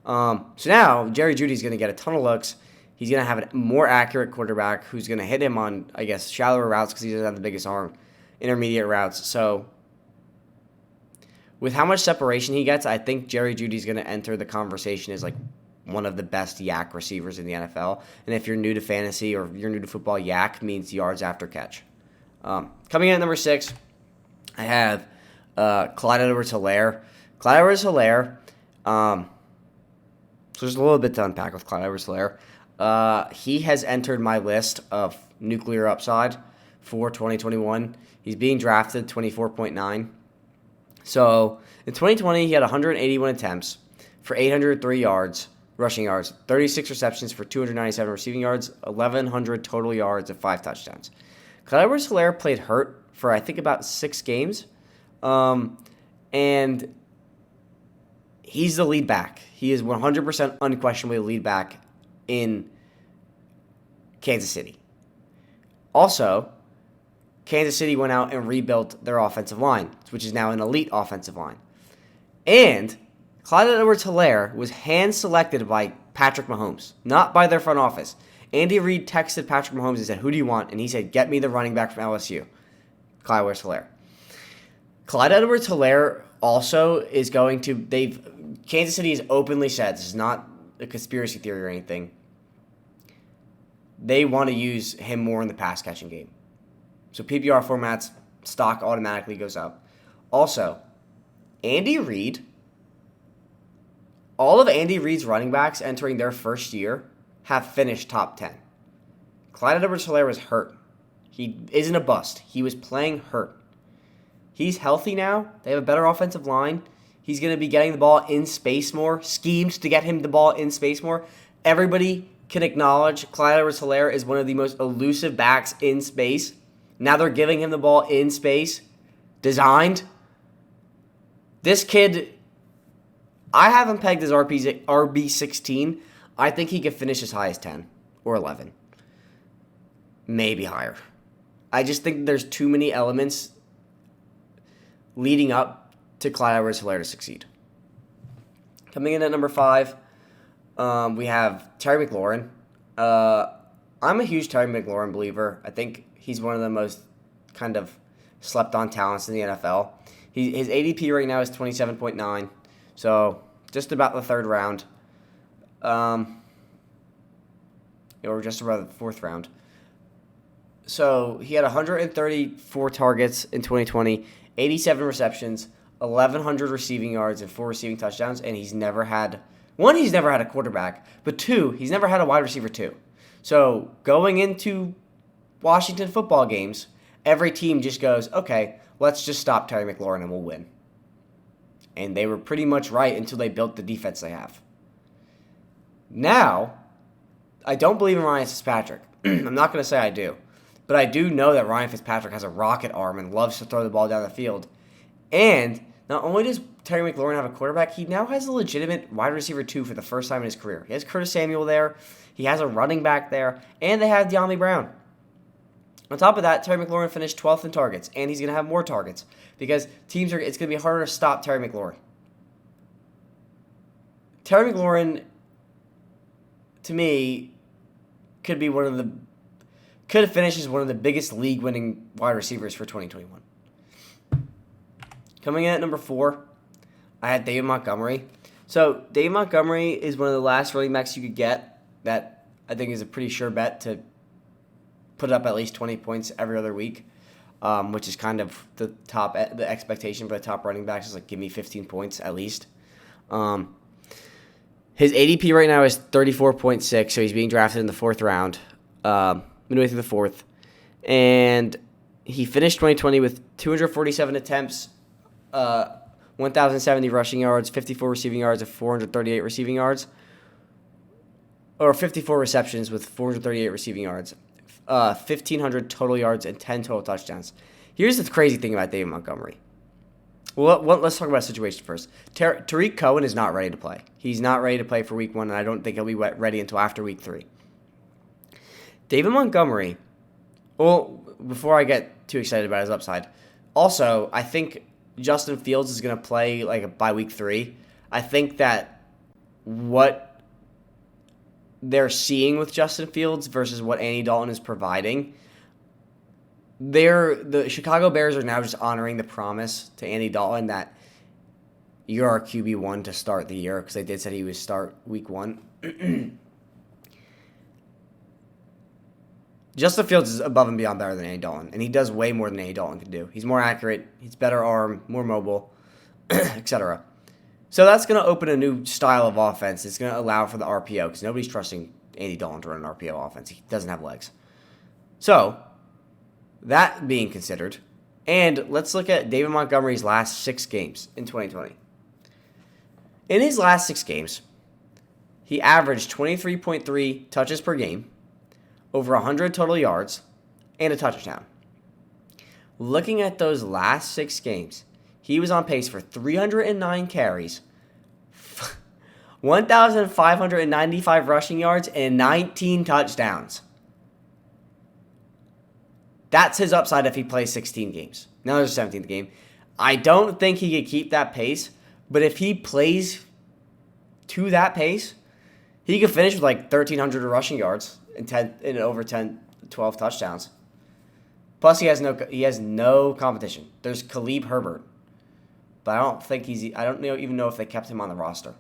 So now Jerry Judy's going to get a ton of looks. He's going to have a more accurate quarterback who's going to hit him on, I guess, shallower routes because he doesn't have the biggest arm, intermediate routes. So with how much separation he gets, I think Jerry Judy's going to enter the conversation as like one of the best yak receivers in the NFL. And if you're new to fantasy or you're new to football, yak means yards after catch. Coming in at number 6, I have Clyde Edwards-Helaire. Clyde Edwards-Helaire, so there's a little bit to unpack with Clyde Edwards-Helaire. He has entered my list of nuclear upside for 2021. He's being drafted 24.9. So in 2020, he had 181 attempts for 803 yards, rushing yards, 36 receptions for 297 receiving yards, 1,100 total yards, and 5 touchdowns. Clyde Edwards-Helaire played hurt for, I think, about 6 games. And he's the lead back. He is 100% unquestionably the lead back in Kansas City. Also, Kansas City went out and rebuilt their offensive line, which is now an elite offensive line. And Clyde Edwards-Helaire was hand-selected by Patrick Mahomes, not by their front office. Andy Reid texted Patrick Mahomes and said, "Who do you want?" And he said, "Get me the running back from LSU, Clyde Edwards-Helaire." Clyde Edwards-Helaire also is going to. Kansas City has openly said, this is not a conspiracy theory or anything, they want to use him more in the pass catching game. So PPR formats, stock automatically goes up. Also, Andy Reid, all of Andy Reid's running backs entering their first year have finished top 10. Clyde Edwards-Helaire was hurt. He isn't a bust. He was playing hurt. He's healthy now. They have a better offensive line. He's going to be getting the ball in space more. Schemes to get him the ball in space more. Everybody can acknowledge Clyde Edwards-Helaire is one of the most elusive backs in space. Now they're giving him the ball in space. Designed. This kid, I have him pegged as RB16. I think he could finish as high as 10 or 11. Maybe higher. I just think there's too many elements leading up to Clyde Edwards-Helaire to succeed. Coming in at number 5, we have Terry McLaurin. I'm a huge Terry McLaurin believer. I think he's one of the most kind of slept-on talents in the NFL. His ADP right now is 27.9, so just about the third round. Or just about the fourth round. So he had 134 targets in 2020, 87 receptions, 1,100 receiving yards, and 4 receiving touchdowns, and he's never had a quarterback, but 2, he's never had a wide receiver 2. So going into Washington football games, every team just goes, okay, let's just stop Terry McLaurin and we'll win. And they were pretty much right until they built the defense they have. Now, I don't believe in Ryan Fitzpatrick. I'm not going to say I do. But I do know that Ryan Fitzpatrick has a rocket arm and loves to throw the ball down the field. And not only does Terry McLaurin have a quarterback, he now has a legitimate wide receiver 2 for the first time in his career. He has Curtis Samuel there. He has a running back there. And they have De'Ami Brown. On top of that, Terry McLaurin finished 12th in targets. And he's going to have more targets. Because it's going to be harder to stop Terry McLaurin. Terry McLaurin, to me, could finish as one of the biggest league-winning wide receivers for 2021. Coming in at number 4, I had David Montgomery. So David Montgomery is one of the last running backs you could get that I think is a pretty sure bet to put up at least 20 points every other week, which is kind of the expectation for the top running backs is like give me 15 points at least. His ADP right now is 34.6, so he's being drafted in the 4th round. Midway through the 4th. And he finished 2020 with 247 attempts, 1,070 rushing yards, 54 receiving yards, and 438 receiving yards. Or 54 receptions with 438 receiving yards, 1,500 total yards, and 10 total touchdowns. Here's the crazy thing about David Montgomery. Well, let's talk about the situation first. Tariq Cohen is not ready to play. He's not ready to play for week 1, and I don't think he'll be ready until after week 3. David Montgomery, well, before I get too excited about his upside, also, I think Justin Fields is going to play by week 3. I think that what they're seeing with Justin Fields versus what Andy Dalton is providing, the Chicago Bears are now just honoring the promise to Andy Dalton that you're our QB1 to start the year, because they did say he would start week 1. Justin Fields is above and beyond better than Andy Dalton, and he does way more than Andy Dalton can do. He's more accurate, he's better arm, more mobile, etc. So that's going to open a new style of offense. It's going to allow for the RPO, because nobody's trusting Andy Dalton to run an RPO offense. He doesn't have legs. So, that being considered, and let's look at David Montgomery's last 6 games in 2020. In his last 6 games, he averaged 23.3 touches per game, over 100 total yards, and a touchdown. Looking at those last 6 games, he was on pace for 309 carries, 1,595 rushing yards, and 19 touchdowns. That's his upside if he plays 16 games. Now there's a 17th game. I don't think he could keep that pace, but if he plays to that pace, he could finish with 1,300 rushing yards and over 10, 12 touchdowns. Plus, he has no competition. There's Khalib Herbert, but I don't even know if they kept him on the roster.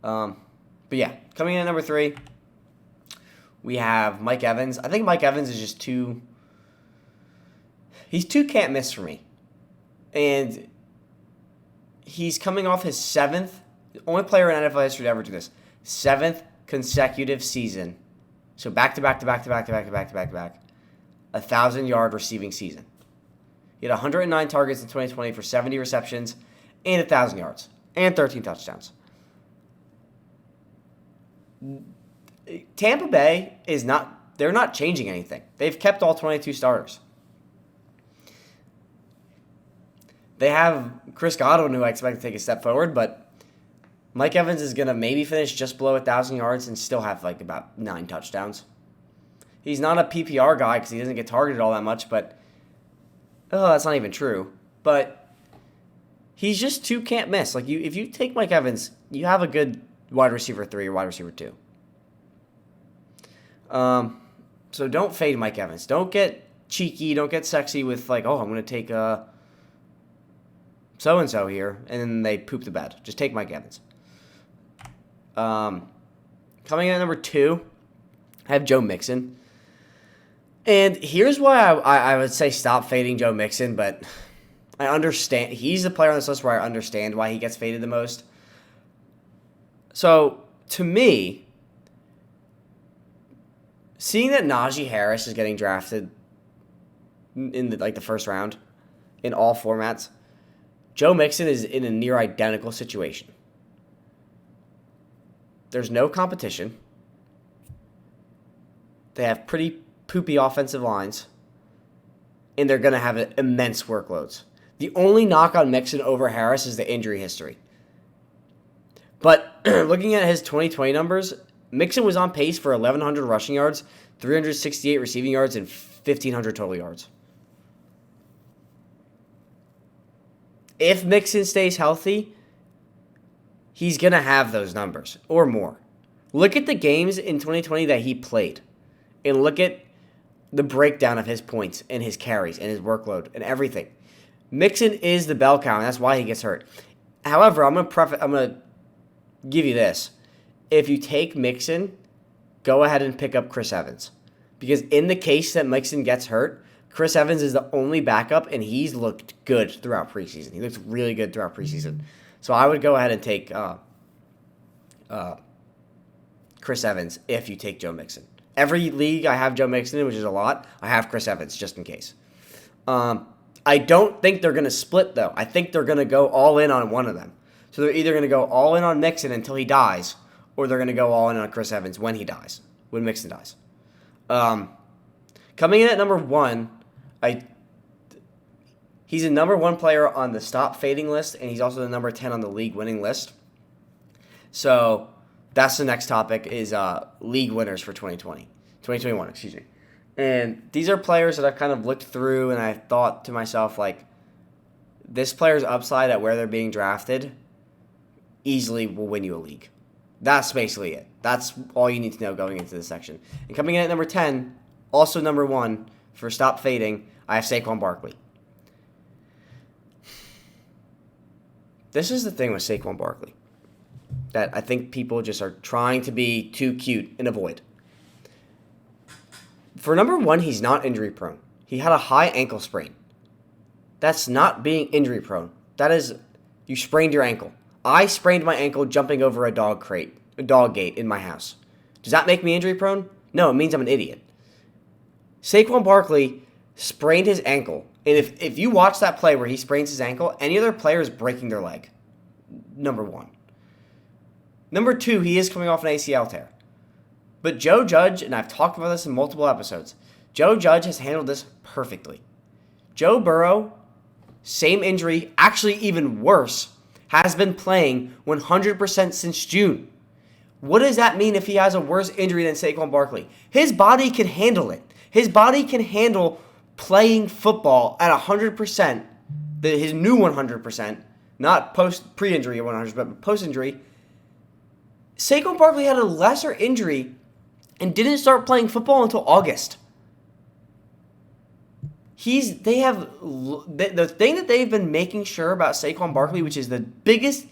But yeah, coming in at number 3, we have Mike Evans. I think Mike Evans is just he's too can't miss for me. And he's coming off his 7th, only player in NFL history to ever do this, 7th consecutive season. So back to back, 1,000-yard receiving season. He had 109 targets in 2020 for 70 receptions and 1,000 yards and 13 touchdowns. Tampa Bay they're not changing anything. They've kept all 22 starters. They have Chris Godwin, who I expect to take a step forward, but Mike Evans is going to maybe finish just below 1,000 yards and still have about 9 touchdowns. He's not a PPR guy because he doesn't get targeted all that much, but that's not even true. But he's just too can't miss. If you take Mike Evans, you have a good wide receiver 3 or wide receiver 2. So don't fade Mike Evans. Don't get cheeky. Don't get sexy with I'm going to take so-and-so here, and then they poop the bed. Just take Mike Evans. Coming in at number 2, I have Joe Mixon. And here's why I would say stop fading Joe Mixon, but I understand. He's the player on this list where I understand why he gets faded the most. So, to me, seeing that Najee Harris is getting drafted in the first round in all formats, Joe Mixon is in a near identical situation. There's no competition. They have pretty poopy offensive lines, and they're going to have immense workloads. The only knock on Mixon over Harris is the injury history. But looking at his 2020 numbers, Mixon was on pace for 1,100 rushing yards, 368 receiving yards, and 1,500 total yards. If Mixon stays healthy, he's going to have those numbers or more. Look at the games in 2020 that he played and look at the breakdown of his points and his carries and his workload and everything. Mixon is the bell cow, and that's why he gets hurt. However, I'm going to give you this. If you take Mixon, go ahead and pick up Chris Evans. Because in the case that Mixon gets hurt, Chris Evans is the only backup, and he's looked good throughout preseason. He looks really good throughout preseason. So I would go ahead and take Chris Evans if you take Joe Mixon. Every league I have Joe Mixon in, which is a lot, I have Chris Evans just in case. I don't think they're going to split, though. I think they're going to go all in on one of them. So they're either going to go all in on Mixon until he dies, or they're going to go all in on Chris Evans when Mixon dies. Coming in at number 1, he's a number 1 player on the stop fading list, and he's also the number 10 on the league winning list. So that's the next topic is league winners for 2021, excuse me. And these are players that I've kind of looked through, and I thought to myself, this player's upside at where they're being drafted easily will win you a league. That's basically it. That's all you need to know going into this section. And coming in at number 10, also number 1 for stop fading, I have Saquon Barkley. This is the thing with Saquon Barkley that I think people just are trying to be too cute and avoid. For number 1, he's not injury prone. He had a high ankle sprain. That's not being injury prone. That is, you sprained your ankle. I sprained my ankle jumping over a dog gate in my house. Does that make me injury prone? No, it means I'm an idiot. Saquon Barkley sprained his ankle. And if you watch that play where he sprains his ankle, any other player is breaking their leg. Number 1. Number 2, he is coming off an ACL tear. But Joe Judge, and I've talked about this in multiple episodes, Joe Judge has handled this perfectly. Joe Burrow, same injury, actually even worse, has been playing 100% since June. What does that mean if he has a worse injury than Saquon Barkley? His body can handle it. His body can handle playing football at 100%, his new 100%, not pre-injury 100%, but post-injury. Saquon Barkley had a lesser injury and didn't start playing football until August. The thing that they've been making sure about Saquon Barkley, which is the biggest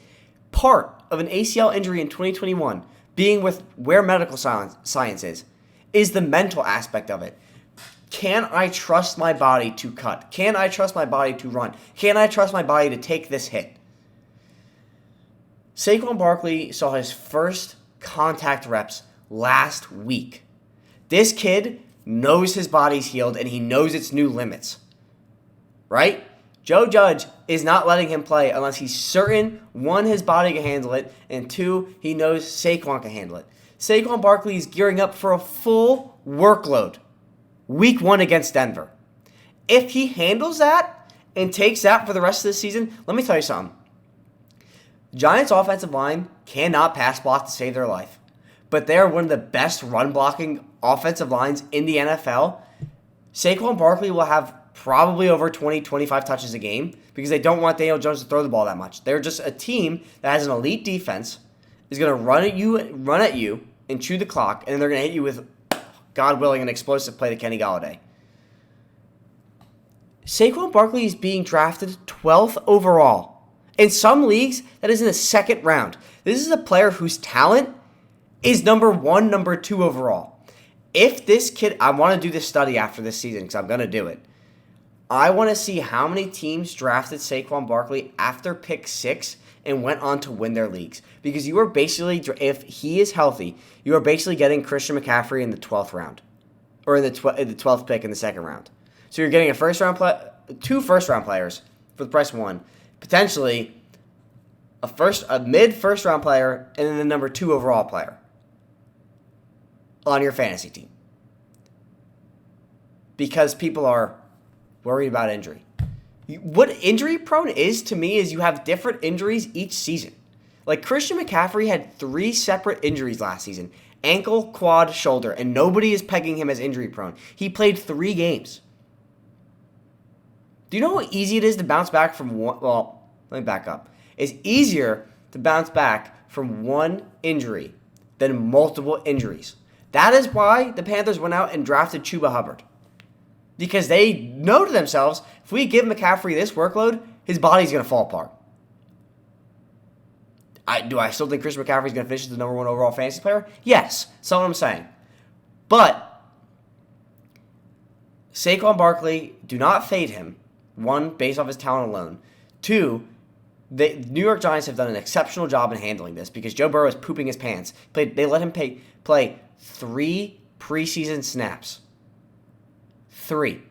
part of an ACL injury in 2021, being with where medical science is the mental aspect of it. Can I trust my body to cut? Can I trust my body to run? Can I trust my body to take this hit? Saquon Barkley saw his first contact reps last week. This kid knows his body's healed and he knows its new limits. Right? Joe Judge is not letting him play unless he's certain, one, his body can handle it, and two, he knows Saquon can handle it. Saquon Barkley is gearing up for a full workload. Week 1 against Denver. If he handles that and takes that for the rest of the season, let me tell you something. Giants' offensive line cannot pass block to save their life, but they are one of the best run-blocking offensive lines in the NFL. Saquon Barkley will have probably over 20, 25 touches a game because they don't want Daniel Jones to throw the ball that much. They're just a team that has an elite defense, is going to run at you and chew the clock, and then they're going to hit you with, God willing, an explosive play to Kenny Gallaudet. Saquon Barkley is being drafted 12th overall. In some leagues, that is in the second round. This is a player whose talent is number 1, number 2 overall. If this kid, I want to do this study after this season because I'm going to do it. I want to see how many teams drafted Saquon Barkley after pick 6 and went on to win their leagues. Because you are basically, if he is healthy, you are basically getting Christian McCaffrey in the 12th round. Or in the 12th pick in the second round. So you're getting two first-round players for the price of one. Potentially a mid-first round player and then the number 2 overall player on your fantasy team. Because people are worried about injury. What injury prone is to me is you have different injuries each season. Like Christian McCaffrey had 3 separate injuries last season. Ankle, quad, shoulder, and nobody is pegging him as injury prone. He played 3 games. Do you know how easy it is to bounce back from one? Well, let me back up. It's easier to bounce back from one injury than multiple injuries. That is why the Panthers went out and drafted Chuba Hubbard. Because they know to themselves, if we give McCaffrey this workload, his body's going to fall apart. Do I still think Christian McCaffrey is going to finish as the number 1 overall fantasy player? Yes, that's what I'm saying. But Saquon Barkley, do not fade him. 1, based off his talent alone. 2, the New York Giants have done an exceptional job in handling this because Joe Burrow is pooping his pants. They let him play 3 preseason snaps. 3.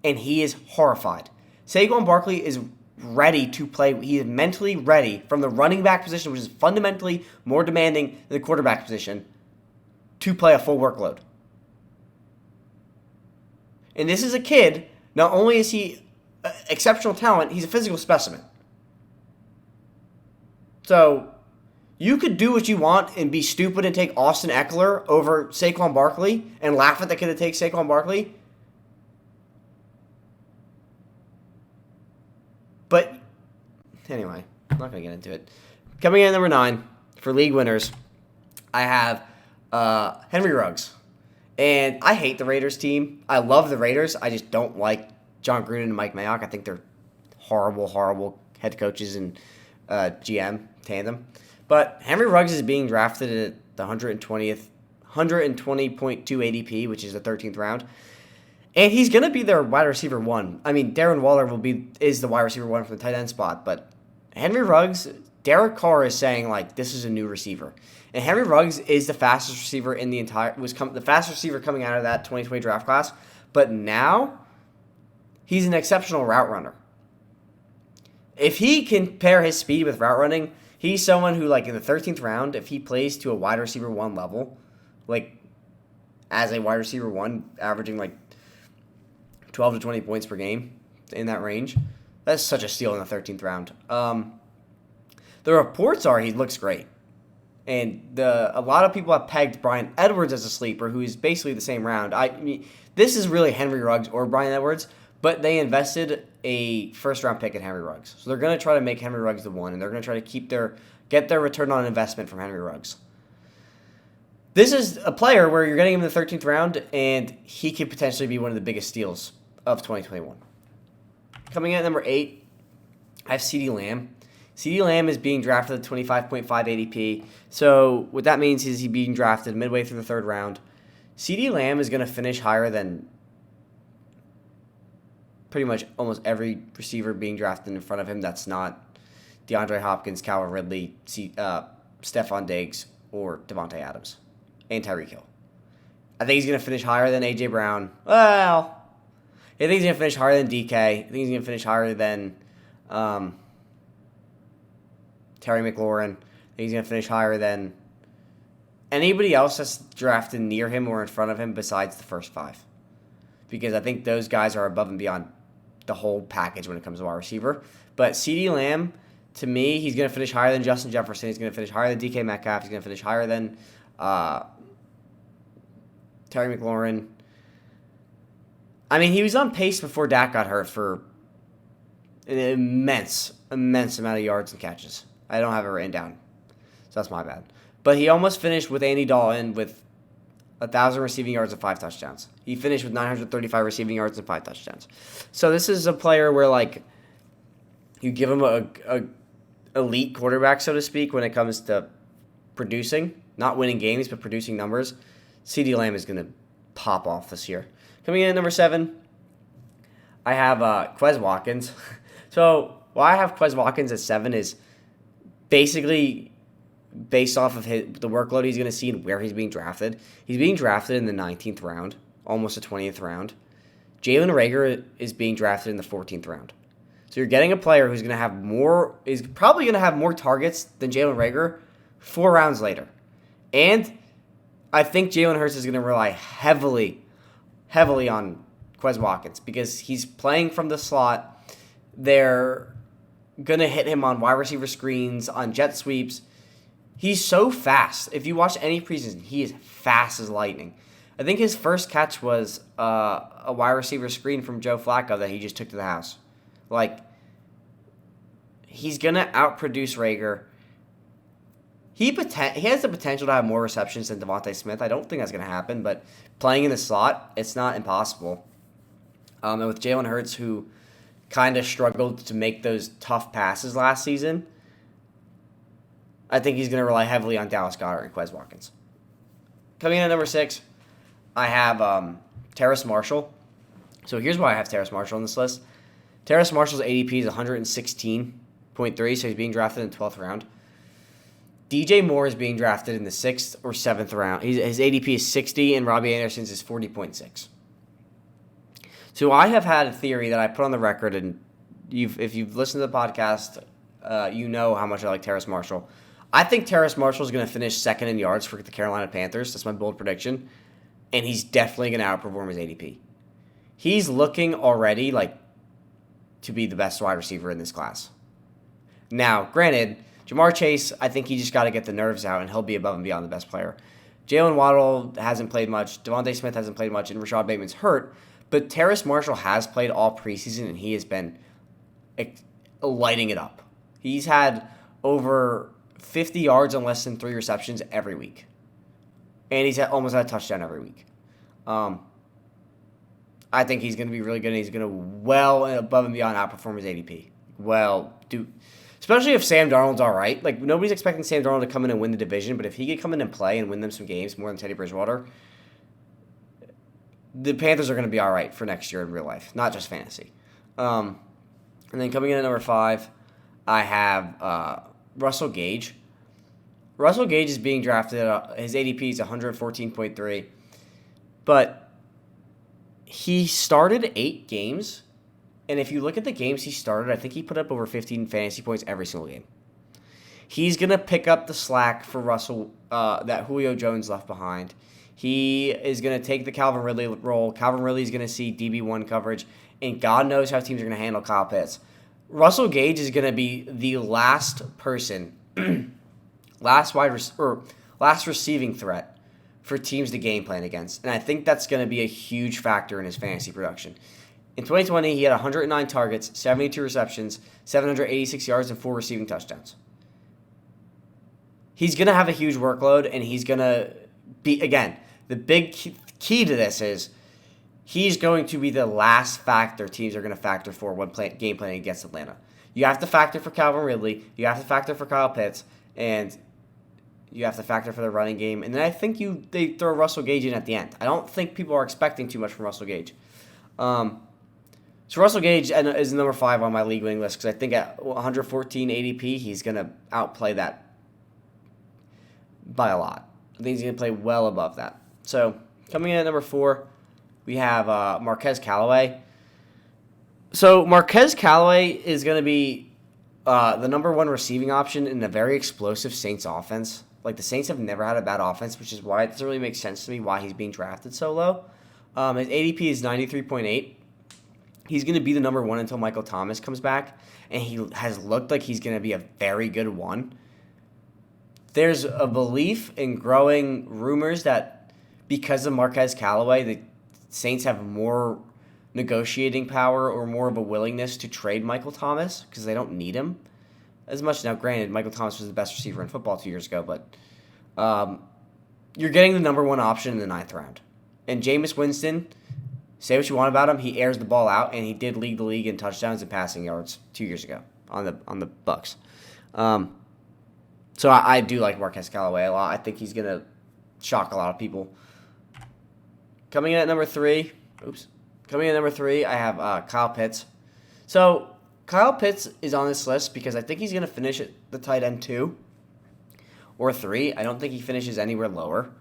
And he is horrified. Saquon Barkley is ready to play. He is mentally ready from the running back position, which is fundamentally more demanding than the quarterback position, to play a full workload. And this is a kid, not only is he exceptional talent, he's a physical specimen. So, you could do what you want and be stupid and take Austin Eckler over Saquon Barkley and laugh at the kid that takes Saquon Barkley. But, anyway, I'm not going to get into it. Coming in at number 9, for league winners, I have Henry Ruggs. And I hate the Raiders team. I love the Raiders. I just don't like John Gruden and Mike Mayock. I think they're horrible, horrible head coaches and GM tandem. But Henry Ruggs is being drafted at the 120.2 ADP, which is the 13th round. And he's going to be their wide receiver 1. I mean, Darren Waller is the wide receiver 1 for the tight end spot. But Henry Ruggs, Derek Carr is saying, like, this is a new receiver. And Henry Ruggs is the fastest receiver in the the fastest receiver coming out of that 2020 draft class. But now, he's an exceptional route runner. If he can pair his speed with route running, he's someone who, like, in the 13th round, if he plays to a wide receiver 1 level, like, as a wide receiver 1, averaging, like, 12 to 20 points per game in that range, that's such a steal in the 13th round. The reports are he looks great. And a lot of people have pegged Bryan Edwards as a sleeper, who is basically the same round. I mean, this is really Henry Ruggs or Bryan Edwards, but they invested a first-round pick in Henry Ruggs. So they're going to try to make Henry Ruggs the 1, and they're going to try to get their return on investment from Henry Ruggs. This is a player where you're getting him in the 13th round, and he could potentially be one of the biggest steals of 2021. Coming in at number 8, I have CeeDee Lamb. CeeDee Lamb is being drafted at 25.5 ADP. So what that means is he's being drafted midway through the 3rd round. CeeDee Lamb is going to finish higher than pretty much almost every receiver being drafted in front of him that's not DeAndre Hopkins, Calvin Ridley, Stephon Diggs, or Devontae Adams, and Tyreek Hill. I think he's going to finish higher than A.J. Brown. Well, I think he's going to finish higher than DK. I think he's going to finish higher than Terry McLaurin. I think he's going to finish higher than anybody else that's drafted near him or in front of him besides the first 5. Because I think those guys are above and beyond the whole package when it comes to wide receiver. But CeeDee Lamb, to me, he's going to finish higher than Justin Jefferson. He's going to finish higher than DK Metcalf. He's going to finish higher than Terry McLaurin. I mean, he was on pace before Dak got hurt for an immense amount of yards and catches. I don't have it written down, so that's my bad. But he almost finished with Andy Dalton with 1,000 receiving yards and 5 touchdowns. He finished with 935 receiving yards and 5 touchdowns. So this is a player where, like, you give him a elite quarterback, so to speak, when it comes to producing, not winning games, but producing numbers. CeeDee Lamb is going to pop off this year. Coming in at number 7, I have Quez Watkins. So why I have Quez Watkins at 7 is basically based off of the workload he's going to see and where he's being drafted. He's being drafted in the 19th round, almost the 20th round. Jalen Reagor is being drafted in the 14th round. So you're getting a player who's going to have is probably going to have more targets than Jalen Reagor 4 rounds later. And I think Jalen Hurts is going to rely heavily on Quez Watkins because he's playing from the slot. They're going to hit him on wide receiver screens, on jet sweeps. He's so fast. If you watch any preseason, he is fast as lightning. I think his first catch was a wide receiver screen from Joe Flacco that he just took to the house. Like, he's going to outproduce Reagor. He has the potential to have more receptions than Devontae Smith. I don't think that's going to happen, but playing in the slot, it's not impossible. And with Jalen Hurts, who kind of struggled to make those tough passes last season, I think he's going to rely heavily on Dallas Goddard and Quez Watkins. Coming in at number 6, I have Terrace Marshall. So here's why I have Terrace Marshall on this list. Terrace Marshall's ADP is 116.3, so he's being drafted in the 12th round. DJ Moore is being drafted in the 6th or 7th round. His ADP is 60, and Robbie Anderson's is 40.6. So I have had a theory that I put on the record, and if you've listened to the podcast, you know how much I like Terrace Marshall. I think Terrace Marshall is going to finish 2nd in yards for the Carolina Panthers. That's my bold prediction. And he's definitely going to outperform his ADP. He's looking already like to be the best wide receiver in this class. Now, granted, Jamar Chase, I think he just got to get the nerves out, and he'll be above and beyond the best player. Jalen Waddle hasn't played much. Devontae Smith hasn't played much, and Rashad Bateman's hurt. But Terrace Marshall has played all preseason, and he has been lighting it up. He's had over 50 yards on less than 3 receptions every week. And he's almost had a touchdown every week. I think he's going to be really good, and he's going to well and above and beyond outperform his ADP. Especially if Sam Darnold's all right. Like, nobody's expecting Sam Darnold to come in and win the division, but if he could come in and play and win them some games more than Teddy Bridgewater, the Panthers are going to be all right for next year in real life, not just fantasy. And then coming in at number 5, I have Russell Gage. Russell Gage is being drafted. His ADP is 114.3. But he started 8 games. And if you look at the games he started, I think he put up over 15 fantasy points every single game. He's going to pick up the slack for Russell that Julio Jones left behind. He is going to take the Calvin Ridley role. Calvin Ridley is going to see DB1 coverage. And God knows how teams are going to handle Kyle Pitts. Russell Gage is going to be the last person, last receiving threat for teams to game plan against. And I think that's going to be a huge factor in his fantasy production. In 2020, he had 109 targets, 72 receptions, 786 yards, and 4 receiving touchdowns. He's going to have a huge workload, and he's going to the big key to this is he's going to be the last factor teams are going to factor for when game planning against Atlanta. You have to factor for Calvin Ridley, you have to factor for Kyle Pitts, and you have to factor for the running game. And then I think they throw Russell Gage in at the end. I don't think people are expecting too much from Russell Gage. So Russell Gage is number 5 on my league winning list because I think at 114 ADP, he's going to outplay that by a lot. I think he's going to play well above that. So coming in at number 4, we have Marquez Callaway. So Marquez Callaway is going to be the number 1 receiving option in a very explosive Saints offense. Like, the Saints have never had a bad offense, which is why it doesn't really make sense to me why he's being drafted so low. His ADP is 93.8. He's going to be the number 1 until Michael Thomas comes back, and he has looked like he's going to be a very good 1. There's a belief in growing rumors that because of Marquez Callaway, the Saints have more negotiating power or more of a willingness to trade Michael Thomas because they don't need him as much. Now, granted, Michael Thomas was the best receiver in football 2 years ago, but you're getting the number 1 option in the 9th round. And Jameis Winston, say what you want about him, he airs the ball out, and he did lead the league in touchdowns and passing yards 2 years ago on the Bucs. So I do like Marquez Callaway a lot. I think he's going to shock a lot of people. Coming in at number 3, I have Kyle Pitts. So Kyle Pitts is on this list because I think he's going to finish at the tight end 2 or 3. I don't think he finishes anywhere lower.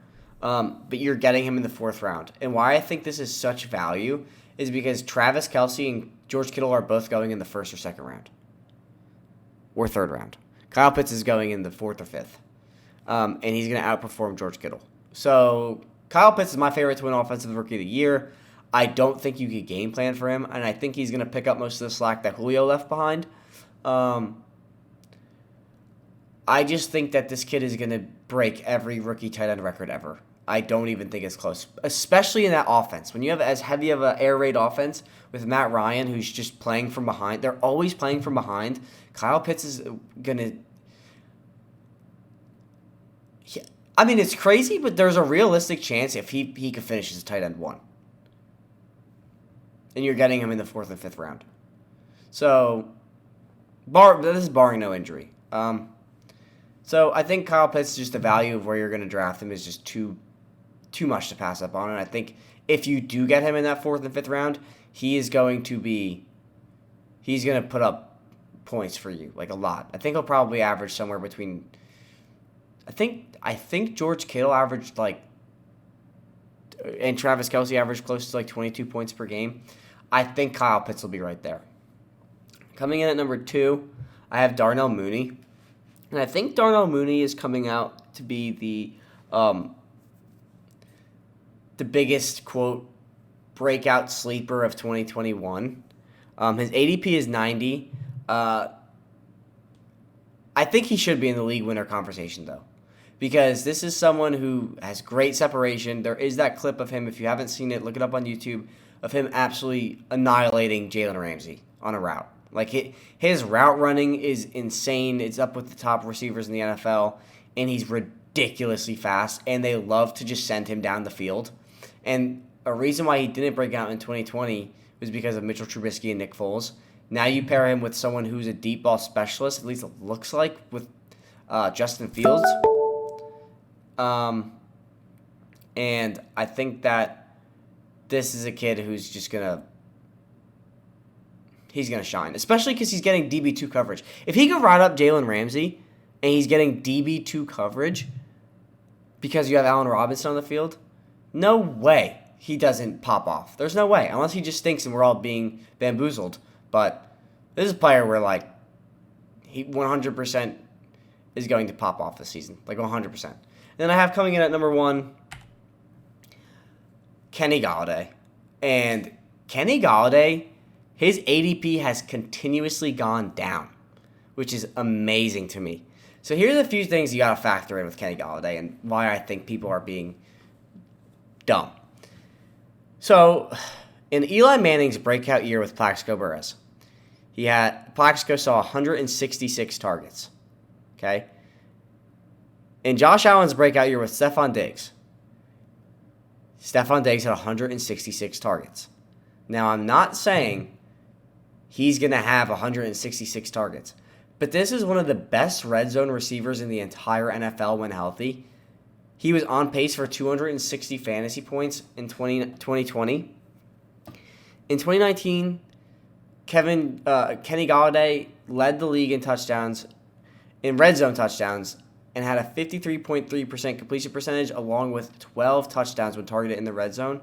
But you're getting him in the 4th round. And why I think this is such value is because Travis Kelce and George Kittle are both going in the 1st or 2nd round. Or 3rd round. Kyle Pitts is going in the 4th or 5th. And he's going to outperform George Kittle. So Kyle Pitts is my favorite to win Offensive Rookie of the Year. I don't think you could game plan for him. And I think he's going to pick up most of the slack that Julio left behind. I just think that this kid is going to break every rookie tight end record ever. I don't even think it's close, especially in that offense. When you have as heavy of an air raid offense with Matt Ryan, who's just playing from behind, they're always playing from behind. Kyle Pitts is going to... I mean, it's crazy, but there's a realistic chance if he could finish as a tight end 1. And you're getting him in the 4th and 5th round. So, this is barring no injury. So I think Kyle Pitts, just the value of where you're going to draft him is just too much to pass up on. And I think if you do get him in that 4th and 5th round, he's going to put up points for you, like a lot. I think he'll probably average somewhere between, I think George Kittle averaged and Travis Kelce averaged close to 22 points per game. I think Kyle Pitts will be right there. Coming in at number 2, I have Darnell Mooney. And I think Darnell Mooney is coming out to be the biggest, quote, breakout sleeper of 2021. His ADP is 90. I think he should be in the league winner conversation, though, because this is someone who has great separation. There is that clip of him, if you haven't seen it, look it up on YouTube, of him absolutely annihilating Jalen Ramsey on a route. His route running is insane. It's up with the top receivers in the NFL, and he's ridiculously fast, and they love to just send him down the field. And a reason why he didn't break out in 2020 was because of Mitchell Trubisky and Nick Foles. Now you pair him with someone who's a deep ball specialist, at least it looks like, with Justin Fields. And I think that this is a kid who's just he's going to shine, especially because he's getting DB2 coverage. If he could ride up Jalen Ramsey and he's getting DB2 coverage because you have Allen Robinson on the field, no way he doesn't pop off. There's no way, unless he just stinks and we're all being bamboozled. But this is a player where, he 100% is going to pop off this season, 100%. And then I have coming in at number 1, Kenny Gallaudet. And Kenny Gallaudet, his ADP has continuously gone down, which is amazing to me. So here's a few things you got to factor in with Kenny Gallaudet and why I think people are being dumb. So in Eli Manning's breakout year with Plaxico Burress, Plaxico saw 166 targets. Okay? In Josh Allen's breakout year with Stephon Diggs, Stefon Diggs had 166 targets. Now, I'm not saying he's going to have 166 targets, but this is one of the best red zone receivers in the entire NFL when healthy. He was on pace for 260 fantasy points in 2020. In 2019, Kenny Galladay led the league in touchdowns, in red zone touchdowns, and had a 53.3% completion percentage along with 12 touchdowns when targeted in the red zone.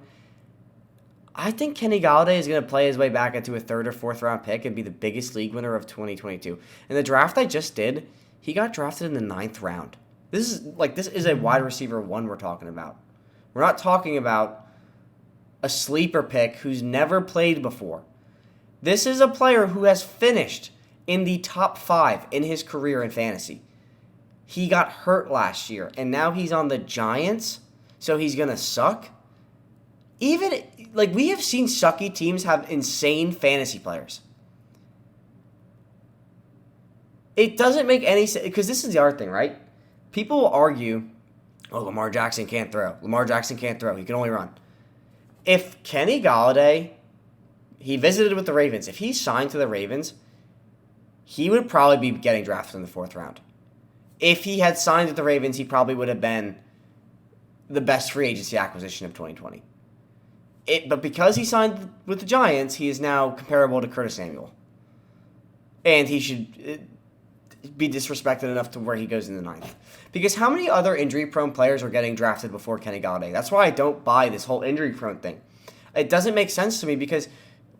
I think Kenny Galladay is going to play his way back into a third or fourth round pick and be the biggest league winner of 2022. In the draft I just did, he got drafted in the 9th round. This is a wide receiver one we're talking about. We're not talking about a sleeper pick who's never played before. This is a player who has finished in the top 5 in his career in fantasy. He got hurt last year, and now he's on the Giants, so he's going to suck. Even, we have seen sucky teams have insane fantasy players. It doesn't make any sense, because this is the other thing, right? People will argue, Lamar Jackson can't throw. Lamar Jackson can't throw. He can only run. If Kenny Galladay, he visited with the Ravens. If he signed to the Ravens, he would probably be getting drafted in the 4th round. If he had signed with the Ravens, he probably would have been the best free agency acquisition of 2020. But because he signed with the Giants, he is now comparable to Curtis Samuel. And he should be disrespected enough to where he goes in the 9th. Because how many other injury-prone players are getting drafted before Kenny Galladay? That's why I don't buy this whole injury-prone thing. It doesn't make sense to me because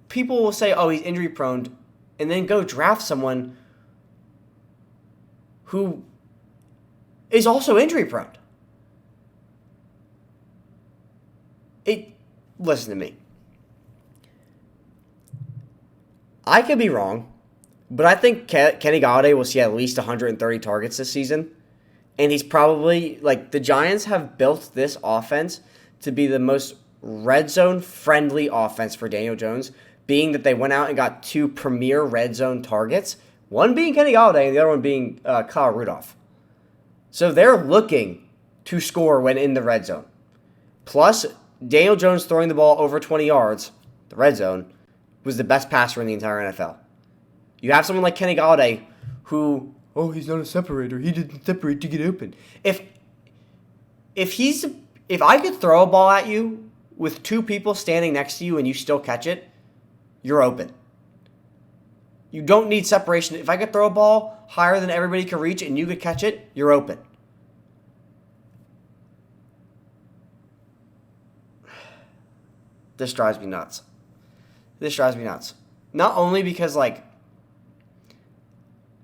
people will say, he's injury-prone, and then go draft someone who is also injury-prone. Listen to me. I could be wrong, but I think Kenny Galladay will see at least 130 targets this season. And he's probably, the Giants have built this offense to be the most red zone friendly offense for Daniel Jones, being that they went out and got 2 premier red zone targets, one being Kenny Galladay and the other one being Kyle Rudolph. So they're looking to score when in the red zone. Plus, Daniel Jones throwing the ball over 20 yards, the red zone, was the best passer in the entire NFL. You have someone like Kenny Galladay who, he's not a separator. He didn't separate to get open. If I could throw a ball at you with 2 people standing next to you and you still catch it, you're open. You don't need separation. If I could throw a ball higher than everybody can reach and you could catch it, you're open. This drives me nuts. Not only because, I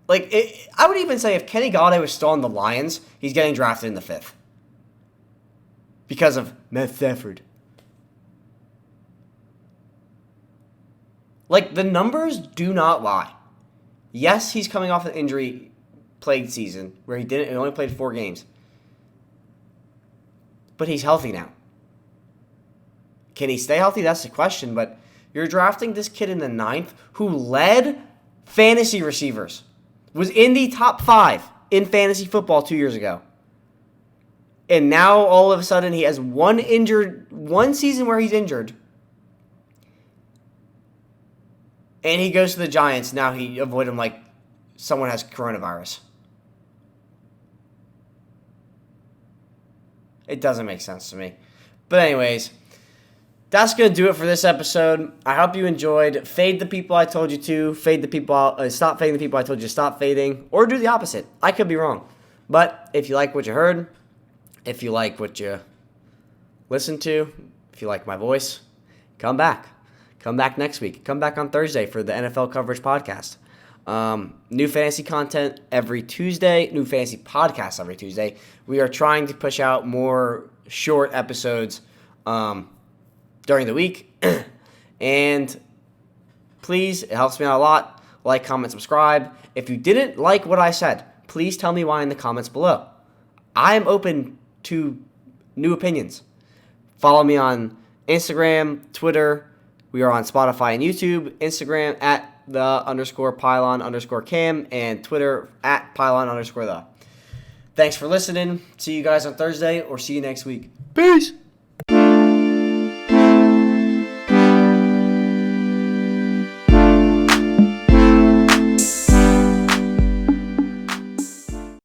would even say if Kenny Galladay was still on the Lions, he's getting drafted in the 5th. Because of Matt Stafford. The numbers do not lie. Yes, he's coming off an injury-plagued season where he only played 4 games. But he's healthy now. Can he stay healthy? That's the question. But you're drafting this kid in the 9th who led fantasy receivers. Was in the top 5 in fantasy football 2 years ago. And now all of a sudden he has one season where he's injured. And he goes to the Giants. Now he avoid him like someone has coronavirus. It doesn't make sense to me. But anyways, that's going to do it for this episode. I hope you enjoyed. Fade the people I told you to. Stop fading the people I told you to stop fading. Or do the opposite. I could be wrong. But if you like what you heard, if you like what you listened to, if you like my voice, come back. Come back next week. Come back on Thursday for the NFL Coverage Podcast. New fantasy content every Tuesday. New fantasy podcasts every Tuesday. We are trying to push out more short episodes during the week. And please, it helps me out a lot. Like, comment, subscribe. If you didn't like what I said, please tell me why in the comments below. I am open to new opinions. Follow me on Instagram, Twitter. We are on Spotify and YouTube. Instagram at _Pylon_Cam and Twitter at Pylon_the. Thanks for listening. See you guys on Thursday or see you next week. Peace.